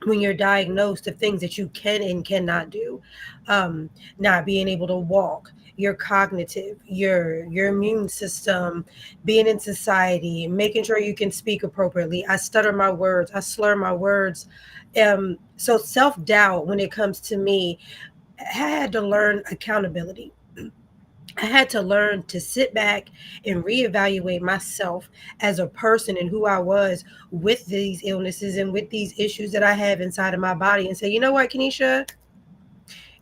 when you're diagnosed of things that you can and cannot do, um, not being able to walk, your cognitive, your immune system, being in society, making sure you can speak appropriately. I stutter my words, I slur my words. So self-doubt when it comes to me, I had to learn accountability. I had to learn to sit back and reevaluate myself as a person and who I was with these illnesses and with these issues that I have inside of my body and say, you know what, Kenesha,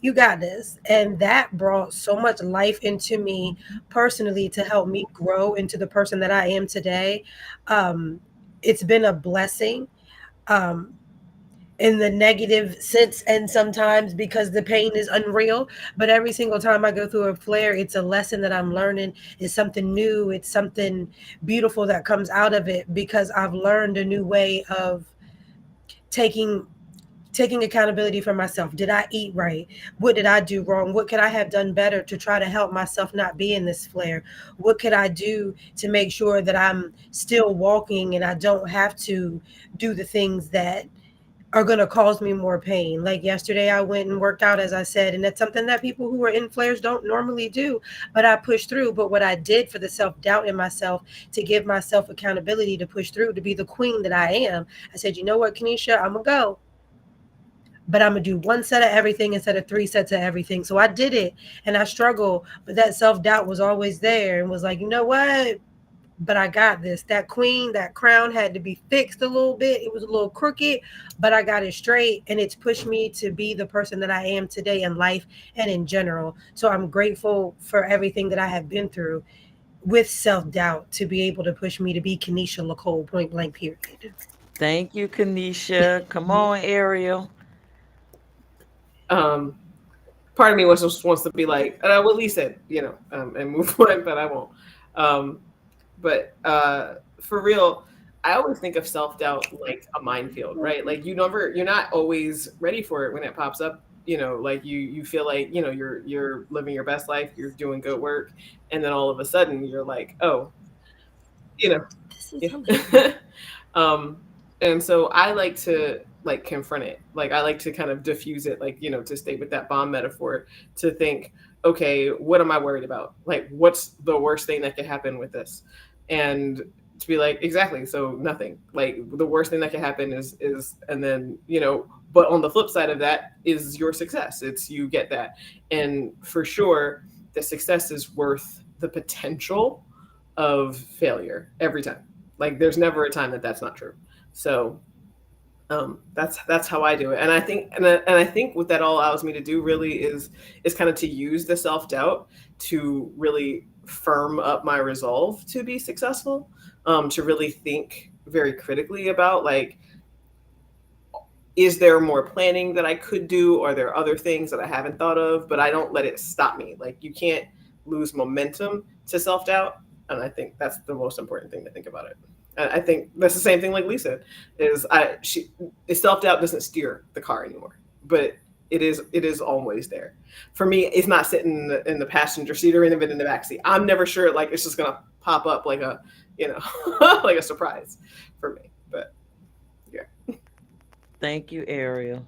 you got this. And that brought so much life into me personally to help me grow into the person that I am today. Um, it's been a blessing. Um, in the negative sense and sometimes because the pain is unreal, but every single time I go through a flare, it's a lesson that I'm learning. It's something new, it's something beautiful that comes out of it because I've learned a new way of taking accountability for myself. Did I eat right? What did I do wrong? What could I have done better to try to help myself not be in this flare? What could I do to make sure that I'm still walking and I don't have to do the things that are going to cause me more pain. Like yesterday, I went and worked out, as I said, and that's something that people who are in flares don't normally do. But I pushed through. But what I did for the self doubt in myself to give myself accountability to push through, to be the queen that I am, I said, you know what, Kenesha, I'm going to go. But I'm gonna do one set of everything instead of three sets of everything. So I did it and I struggled, but that self doubt was always there and was like, you know what? But I got this. That queen, that crown had to be fixed a little bit. It was a little crooked, but I got it straight. And it's pushed me to be the person that I am today in life and in general. So I'm grateful for everything that I have been through with self doubt to be able to push me to be Kenesha Lacole, point blank, period. Thank you, Kanisha. Come on, Ariel. Um, Part of me just wants to be like, well, at least it, and move on, but I won't. Um, but for real, I always think of self doubt like a minefield, right? Like you're not always ready for it when it pops up. Like you feel like you're living your best life, you're doing good work, and then all of a sudden you're like, oh, you know, This is hilarious. yeah. um, and so I like to like confront it. Like I like to kind of diffuse it, like, to stay with that bomb metaphor, to think, okay, what am I worried about? Like, what's the worst thing that could happen with this? And to be like, exactly, so nothing. Like the worst thing that can happen is and then, but on the flip side of that is your success. It's you get that. And for sure, the success is worth the potential of failure every time. Like there's never a time that that's not true. So that's how I do it, and I think and I think what that all allows me to do really is kind of to use the self doubt to really firm up my resolve to be successful, to really think very critically about like, is there more planning that I could do? Or are there other things that I haven't thought of? But I don't let it stop me. Like you can't lose momentum to self doubt, and I think that's the most important thing to think about it. And I think that's the same thing like Lisa is self doubt doesn't steer the car anymore, but it is always there. For me, it's not sitting in the passenger seat or even in the back seat. I'm never sure like it's just gonna pop up like a like a surprise for me. But yeah. Thank you, Ariel.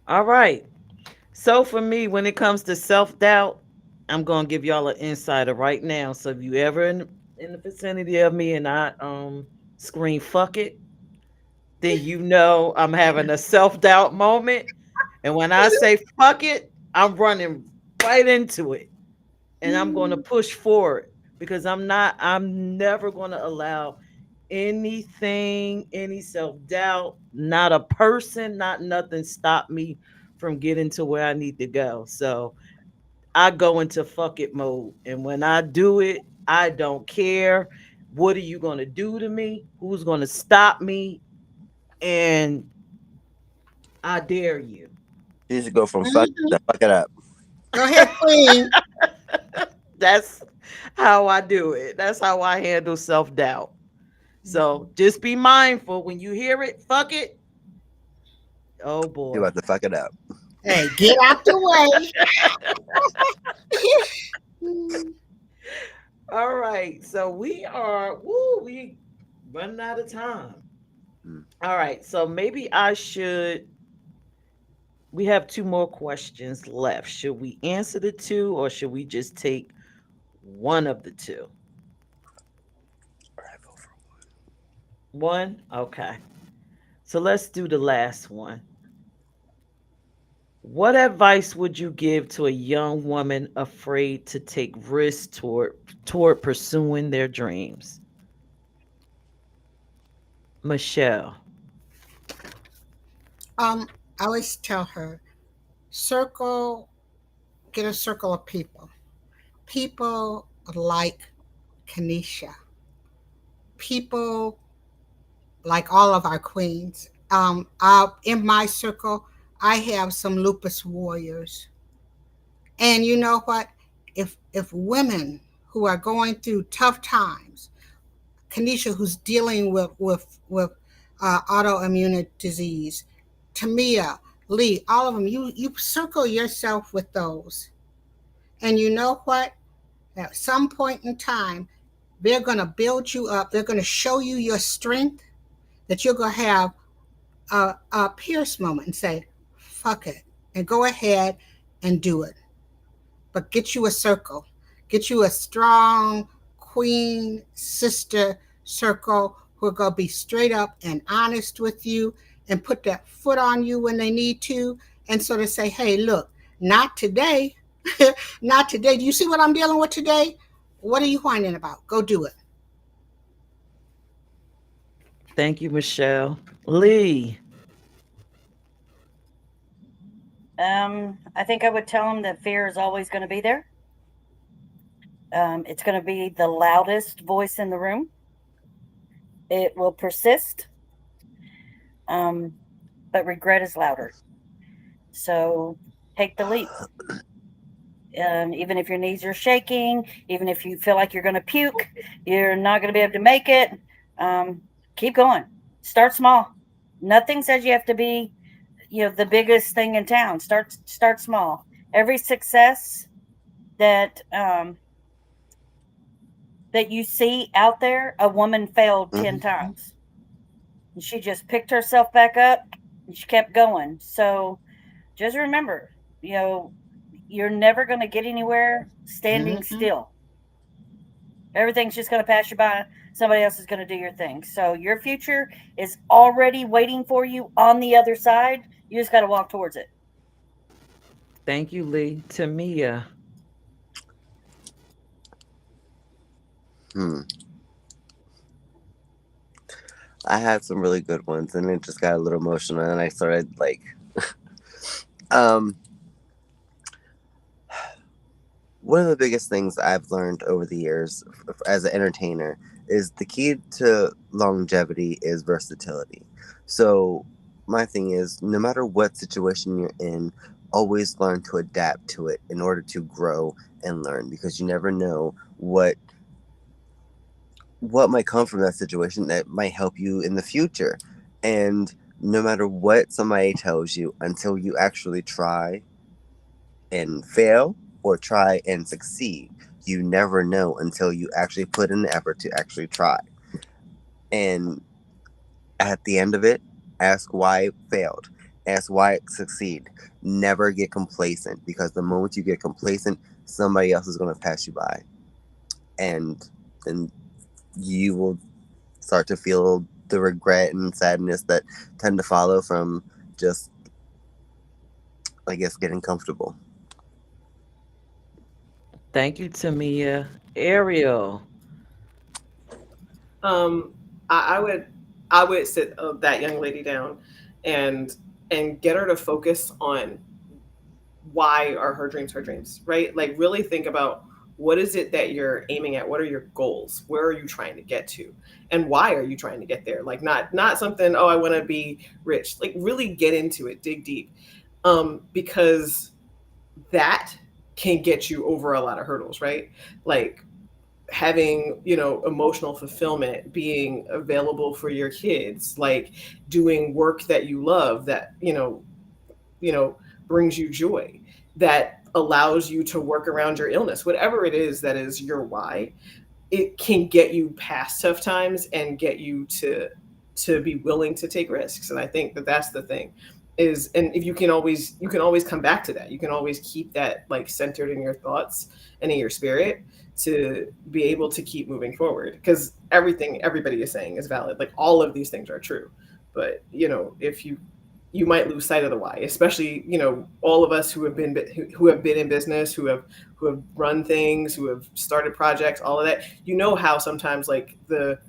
All right. So for me, when it comes to self doubt, I'm gonna give y'all an insider right now. So if you ever in the vicinity of me and I scream "fuck it," then you know I'm having a self doubt moment. And when I say "fuck it," I'm running right into it, and I'm gonna push forward because I'm never gonna allow anything, any self doubt, not a person, not nothing stop me from getting to where I need to go. So I go into fuck it mode. And when I do it, I don't care. What are you going to do to me? Who's going to stop me? And I dare you. You need to go from fuck Mhm. to fuck it up. Go ahead, Queen. That's how I do it. That's how I handle self doubt. So just be mindful when you hear it, fuck it. Oh You boy. have to fuck it up. Hey, get out the way. Mm. All right. So we running out of time. Mm. All right. So maybe I should we have two more questions left. Should we answer the two or should we just take one of the two? All right, vote for One? Okay. So let's do the last one. What advice would you give to a young woman afraid to take risks toward pursuing their dreams? Michelle. Um, I always tell her, circle, get a circle of people. People like Kanisha. People like all of our queens. In my circle, I have some lupus warriors. And you know what? If women who are going through tough times, Kanisha, who's dealing with autoimmune disease, Tamia, Lee, all of them, you circle yourself with those. And you know what? At some point in time, they're going to build you up. They're going to show you your strength, that you're going to have a Pierce moment and say, fuck it, and go ahead and do it. But get you a circle, get you a strong queen sister circle who are going to be straight up and honest with you and put that foot on you when they need to. And sort of say, hey, look, not today. Not today. Do you see what I'm dealing with today? What are you whining about? Go do it. Thank you, Michelle. Lee. I think I would tell them that fear is always going to be there. It's going to be the loudest voice in the room. It will persist, um, but regret is louder. So take the leap. Even if your knees are shaking, even if you feel like you're going to puke, you're not going to be able to make it. Um, Keep going. Start small. Nothing says you have to be, the biggest thing in town. Start small. Every success that that you see out there, a woman failed 10 Mhm. times. And she just picked herself back up and she kept going. So just remember, you know, you're never going to get anywhere standing Mm-hmm. still. Everything's just going to pass you by. somebody else is going to do your thing. So your future is already waiting for you on the other side. You just got to walk towards it. Thank you, Lee. Tamia. Hmm. I had some really good ones, and it just got a little emotional, and I started like, um, one of the biggest things I've learned over the years as an entertainer is the key to longevity is versatility. So my thing is, no matter what situation you're in, always learn to adapt to it in order to grow and learn, because you never know what might come from that situation that might help you in the future. And no matter what somebody tells you, until you actually try and fail or try and succeed, you never know until you actually put in the effort to actually try. And at the end of it, ask why it failed, ask why it succeed. Never get complacent, because the moment you get complacent, somebody else is going to pass you by, and then you will start to feel the regret and sadness that tend to follow from just, I guess, getting comfortable. Thank you, Tamia. Ariel. Um, I would sit that young lady down and get her to focus on why are her dreams her dreams, right? Like really think about what is it that you're aiming at? What are your goals? Where are you trying to get to? And why are you trying to get there? Like not something, oh, I want to be rich. Like really get into it, dig deep. Because that can get you over a lot of hurdles, right? Like having emotional fulfillment, being available for your kids, like doing work that you love, that you know brings you joy, that allows you to work around your illness, whatever it is that is your why. It can get you past tough times and get you to be willing to take risks. And I think that that's the thing is, and if you can always come back to that, you can always keep that like centered in your thoughts and in your spirit to be able to keep moving forward, because everything everybody is saying is valid, like all of these things are true. But if you might lose sight of the why, especially all of us who have been in business, who have run things, who have started projects, all of that. How sometimes like the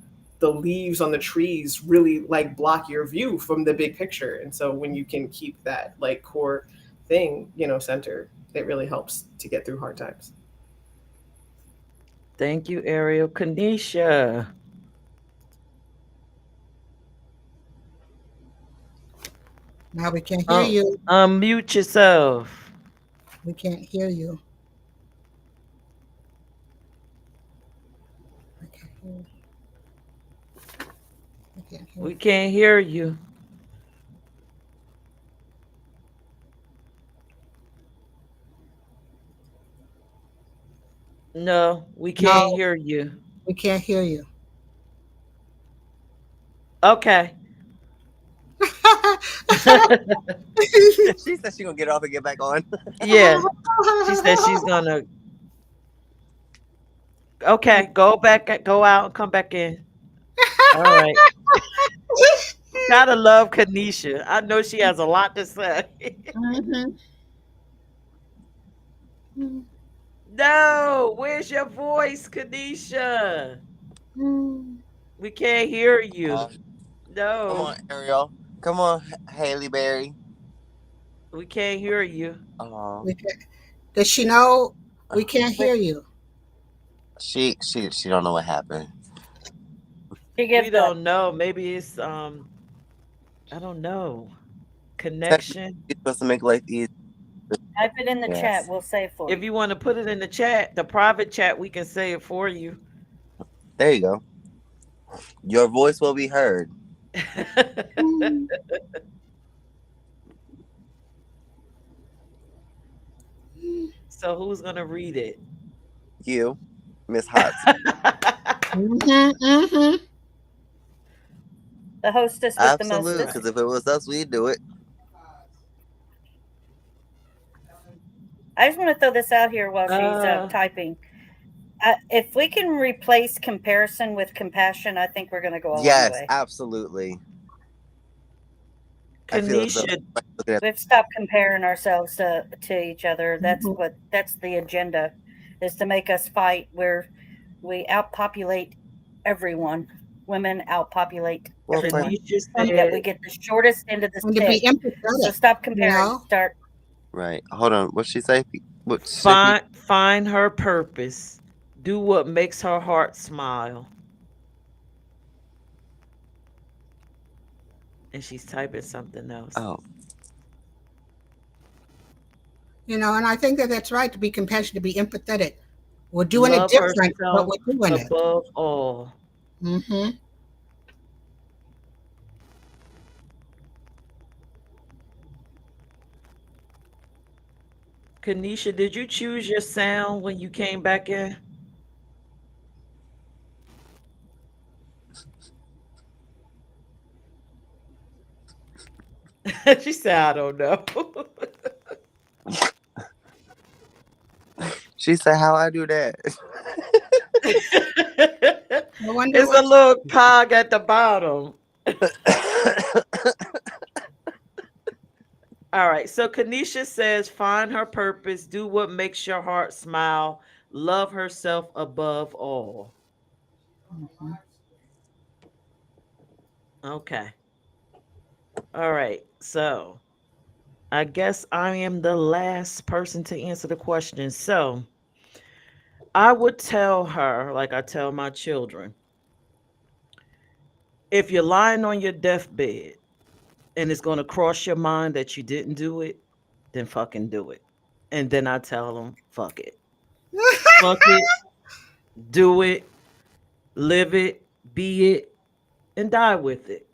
leaves on the trees really like block your view from the big picture. And so when you can keep that like core thing center, it really helps to get through hard times. Thank you, Ariel. Kanisha. Now we can't hear Um, you. unmute yourself. We can't hear you. We can't hear you. We can't hear We you. can't hear you. No, we can't No, hear you. we can't hear you. Okay. She said she gonna get off and get back on. Yeah. She said she's gonna. Okay, go out and come back in. All right. Gotta love Kanisha. I know she has a lot to say. Mhm. No, where's your voice, Kanisha? Mhm. We can't hear you. Uh, Come No, on, Ariel. Come on, Haley Berry. we can't hear you. Oh, We can't. Does she know we uh, can't We, hear you? she don't know what happened. she We gives up. don't know. Maybe it's I don't know. Technically, Connection. she's supposed to make life easy. Type it in the chat. Yes. We'll say it for If you. you want to put it in the chat, the private chat, we can say it for you. There you go. Your voice will be heard. Mhm. So who's gonna read it? You, Miss Hot. Mhm. Mhm. The hostess with the Absolutely. mostest. Because if it was us, we'd do it. I just want to throw this out here while she's uh typing. If we can replace comparison with compassion, I think we're going to go a long Yes, way. absolutely. I feel as though Kanisha, looking at We have to stop comparing ourselves to each other. Mhm. That's the agenda, is to make us fight where we outpopulate everyone. Women outpopulate well, for everyone. Kanisha And And, yet said, we get the shortest end of the and to be stick. So empathetic, stop you comparing. know. Start. right. Hold on. What she say? What she? find her purpose. Do what makes her heart smile. And she's typing something else. Oh, And I think that that's right, to be compassionate, to be empathetic. We're doing it Love different, but herself we're doing it. above all. Hmm. Kanisha, did you choose your sound when you came back in? She said, I don't know. she said, "How I do that?" I wonder It's what. a little cog at the bottom. All right. So Kanisha says, find her purpose, do what makes your heart smile, love herself above all. Mhm. Okay. All right. So I guess I am the last person to answer the question. So I would tell her, like I tell my children, if you're lying on your deathbed and it's going to cross your mind that you didn't do it, then fucking do it. And then I tell them, fuck it. Fuck it. Do it. Live it. Be it. And die with it.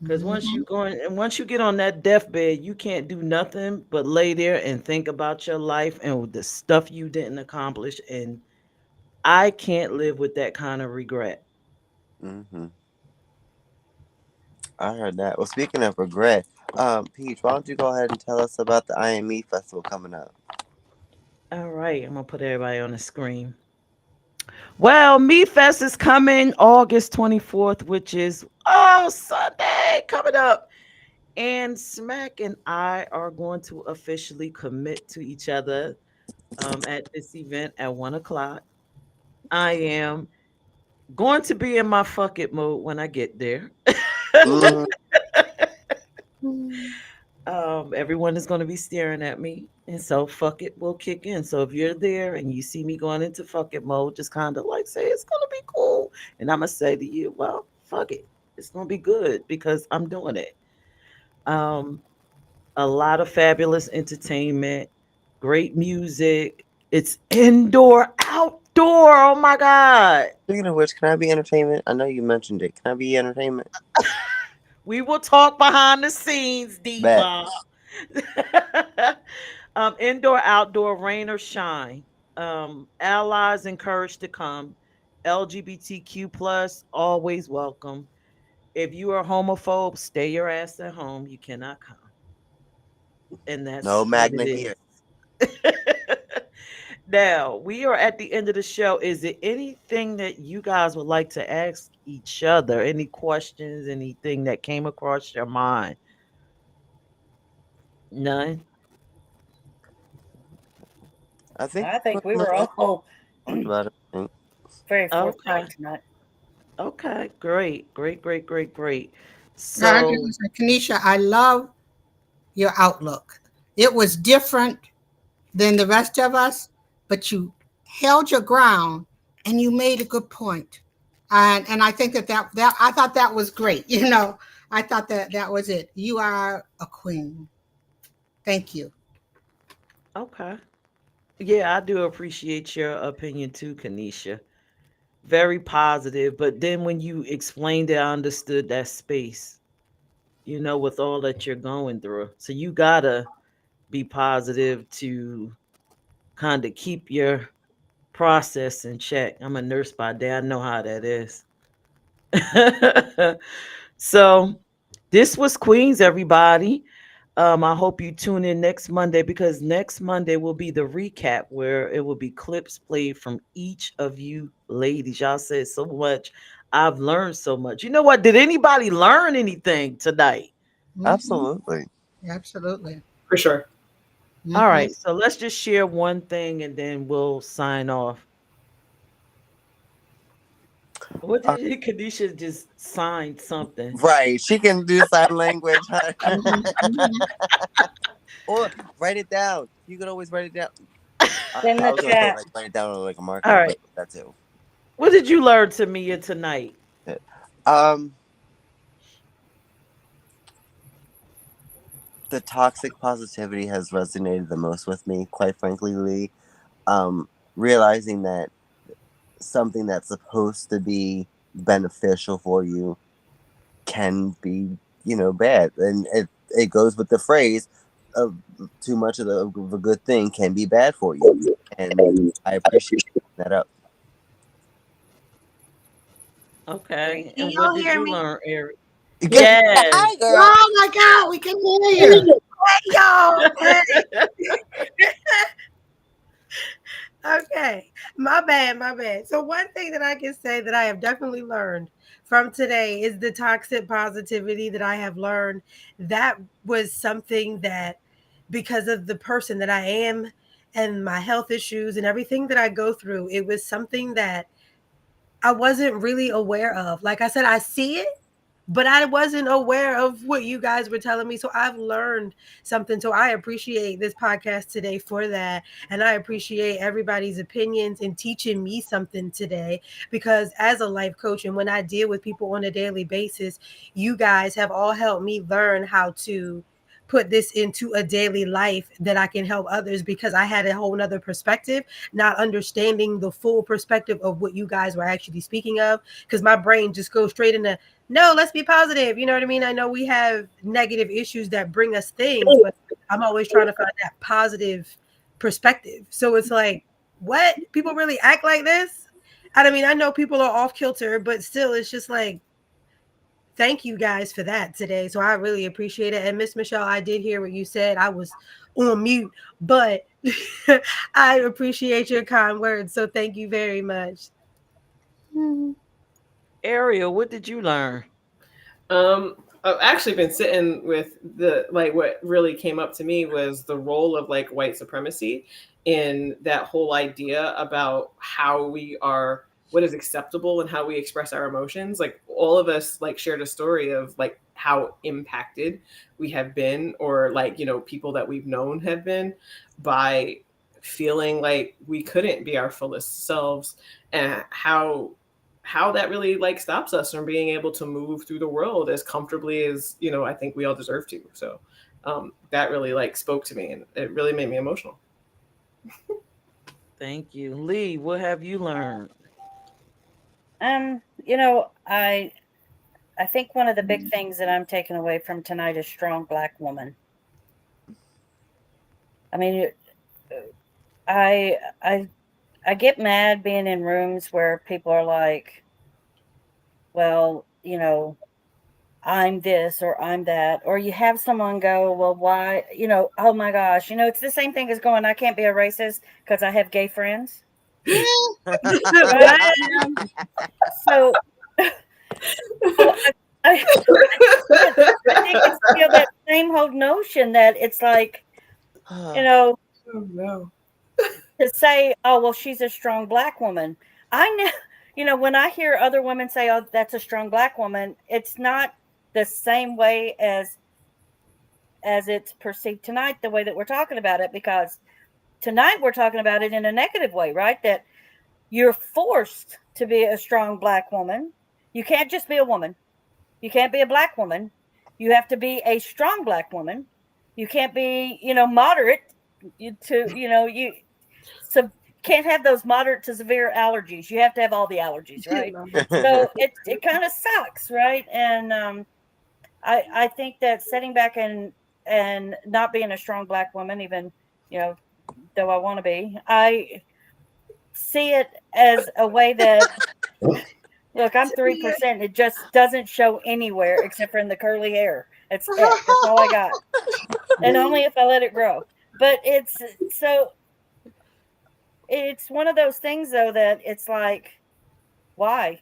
Because Mhm. once you get on that deathbed, you can't do nothing but lay there and think about your life and the stuff you didn't accomplish. And I can't live with that kind of regret. hmm I heard that. Well, speaking of regret, Peach, why don't you go ahead and tell us about the IME festival coming up? All right, I'm gonna put everybody on the screen. Well, Me Fest is coming August 24th, which is Sunday coming up. And Smack and I are going to officially commit to each other at this event at 1 o'clock. I am going to be in my fuck it mode when I get there. Mm, Everyone is going to be staring at me, and so fuck it will kick in. So if you're there and you see me going into fuck it mode, just kind of like say it's going to be cool, and I'm gonna say to you, well, fuck it, it's going to be good because I'm doing it. Um, a lot of fabulous entertainment, great music. It's indoor, outdoor. Oh my god. speaking of which, can I be entertainment? I know you mentioned it. Can I be entertainment? We will talk behind the scenes, Bet. Diva. Indoor, outdoor, rain or shine. Allies encouraged to come. LGBTQ plus always welcome. If you are homophobe, stay your ass at home. You cannot come, and No that's what it magnet is. here. Now we are at the end of the show. Is there anything that you guys would like to ask each other? Any questions? Anything that came across your mind? None. I think I we think we pretty were much all talked about it. very Okay. forthright tonight. Okay. Great. Great. Great. Great. Great. I just So, want to say, Kanisha, I love your outlook. It was different than the rest of us, but you held your ground and you made a good point. And I think that I thought that was great. I thought that that was it. You are a queen. Thank you. okay. Yeah, I do appreciate your opinion too, Kanisha. Very positive. But then when you explained it, I understood that space, with all that you're going through. So you gotta be positive to kind of keep your process in check. I'm a nurse by day. I know how that is. So this was Queens, everybody. I hope you tune in next Monday because next Monday will be the recap where it will be clips played from each of you ladies. Y'all said so much. I've learned so much. You know what? Did anybody learn anything tonight? Mm-hmm. Absolutely. Absolutely. For sure. All Mm-hmm. right, so let's just share one thing and then we'll sign off. What Uh, did Kadisha just signed something? right. She can do sign language. Mm-hmm. Or write it down. You can always write it down. In I the was gonna say chat. like write it down on like a All marker, right. but that too. What did you learn, Tamia, tonight? Yeah. Um, the toxic positivity has resonated the most with me, quite frankly, Lee. Realizing that something that's supposed to be beneficial for you can be, bad, and it goes with the phrase of too much of a good thing can be bad for you, and I appreciate that up. Okay. Can And what y'all did hear you me? learn, Eric? Good. Yes. Hi, girl. Oh my God, we can hear you. Hey, y'all. Hey. Okay. My bad. My bad. So, one thing that I can say that I have definitely learned from today is the toxic positivity that I have learned. That was something that, because of the person that I am and my health issues and everything that I go through, it was something that I wasn't really aware of. Like I said, I see it, but I wasn't aware of what you guys were telling me. So I've learned something. So I appreciate this podcast today for that. And I appreciate everybody's opinions and teaching me something today because as a life coach and when I deal with people on a daily basis, you guys have all helped me learn how to put this into a daily life that I can help others because I had a whole nother perspective, not understanding the full perspective of what you guys were actually speaking of. Because my brain just goes straight into no, let's be positive. You know what I mean? I know we have negative issues that bring us things, but I'm always trying to find that positive perspective. So it's like, what? People really act like this? I mean, I know people are off kilter, but still, it's just like, thank you guys for that today. So I really appreciate it. And Miss Michelle, I did hear what you said. I was on mute, but I appreciate your kind words. So thank you very much. Ariel, what did you learn? I've actually been sitting with the like what really came up to me was the role of like white supremacy in that whole idea about how we are what is acceptable and how we express our emotions. Like all of us like shared a story of like how impacted we have been or like, people that we've known have been by feeling like we couldn't be our fullest selves and how that really like stops us from being able to move through the world as comfortably as I think we all deserve to. So that really like spoke to me and it really made me emotional. Thank you. Lee, what have you learned? I think one of the big things that I'm taking away from tonight is strong black woman. I mean, I I I get mad being in rooms where people are like, well, I'm this or I'm that, or you have someone go, well, why, oh my gosh, it's the same thing as going, I can't be a racist because I have gay friends, right? So, so I think it's that same whole notion that it's like, you know, Oh no. to say, oh, well, she's a strong black woman. I know, when I hear other women say, oh, that's a strong black woman, it's not the same way as it's perceived tonight, the way that we're talking about it, because tonight we're talking about it in a negative way, right? That you're forced to be a strong black woman. You can't just be a woman. You can't be a black woman. You have to be a strong black woman. You can't be, moderate you so can't have those moderate to severe allergies. You have to have all the allergies, right? So it kind of sucks, right? And I think that sitting back and not being a strong black woman, even you know, though I want to be, I see it as a way that look, I'm 3%. It just doesn't show anywhere except for in the curly hair. It's it. That's all I got. And only if I let it grow. But it's one of those things though that it's like, why?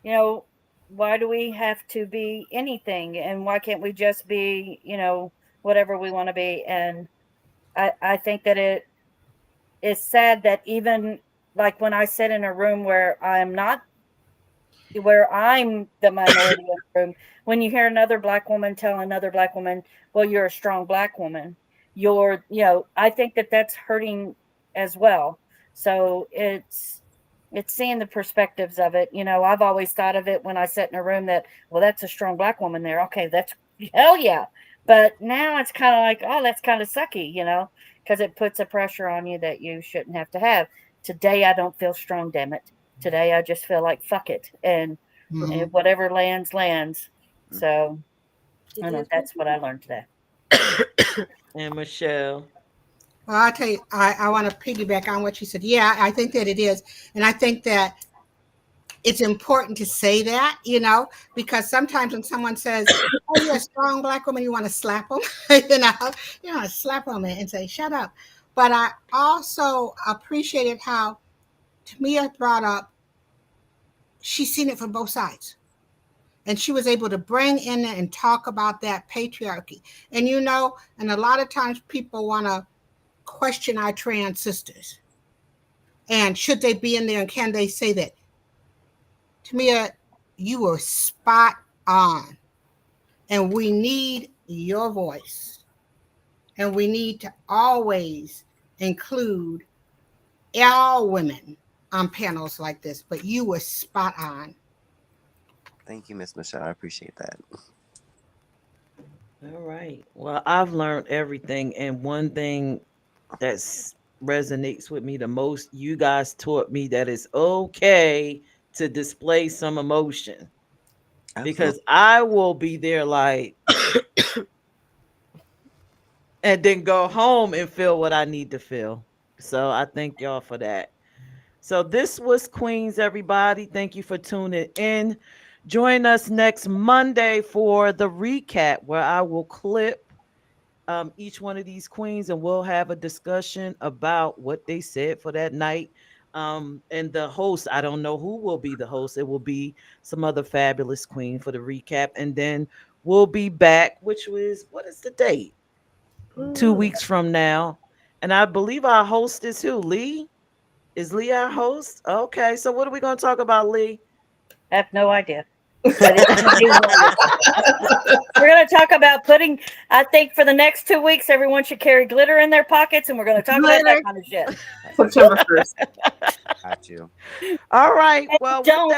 You know, why do we have to be anything? And why can't we just be, whatever we want to be? And I think that it is sad that even like when I sit in a room where I'm the minority in the room, when you hear another black woman tell another black woman, well, you're a strong black woman, I think that that's hurting as well. So it's seeing the perspectives of it. I've always thought of it when I sit in a room that, well, that's a strong black woman there. Okay, that's hell yeah. But now it's kind of like, oh, that's kind of sucky, because it puts a pressure on you that you shouldn't have to have. Today, I don't feel strong, damn it. Today, I just feel like fuck it. And whatever lands, lands. So, I know that's what I learned today. And Michelle. Well, I'll tell you, I want to piggyback on what you said. Yeah, I think that it is. And I think that it's important to say that, because sometimes when someone says, oh, you're a strong black woman, you want to slap them, you want to slap them and say, shut up. But I also appreciated how Tamia brought up, she's seen it from both sides. And she was able to bring in and talk about that patriarchy. And, and a lot of times people want to question our trans sisters. And should they be in there and can they say that? Tamia, you were spot on. And we need your voice. And we need to always include all women on panels like this. But you were spot on. Thank you, Miss Michelle. I appreciate that. All right. Well, I've learned everything. And one thing that resonates with me the most, you guys taught me that it's okay to display some emotion. Because Absolutely. I will be there like, and then go home and feel what I need to feel. So I thank y'all for that. So this was Queens, everybody. Thank you for tuning in. Join us next Monday for the recap where I will clip each one of these queens and we'll have a discussion about what they said for that night. And the host, I don't know who will be the host. It will be some other fabulous queen for the recap. And then we'll be back, which was, what is the date? 2 weeks from now. And I believe our host is who? Lee? Is Lee our host? Okay. So what are we going to talk about, Lee? I have no idea. But it's going to be wonderful. We're going to talk about I think for the next 2 weeks, everyone should carry glitter in their pockets, and we're going to talk about that kind of shit. September 1st. Got you. All right. And Well, don't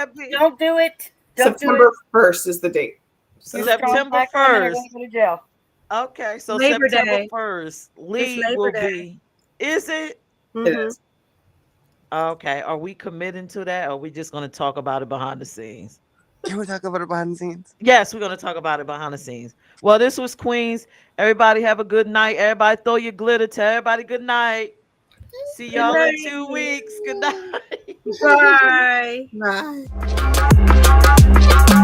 do it. Don't September do it. 1st is the date. So. September 1st. Go to jail. Okay, so Labor September Day. 1st, It's Lee Labor will Day. be. Is it? It is. Okay. Are we committing to that, or are we just going to talk about it behind the scenes? Can we talk about it behind the scenes? Yes, we're going to talk about it behind the scenes. Well, this was Queens. Everybody have a good night. Everybody throw your glitter. Tell everybody good night. See y'all in 2 weeks. Good night. Bye. Bye.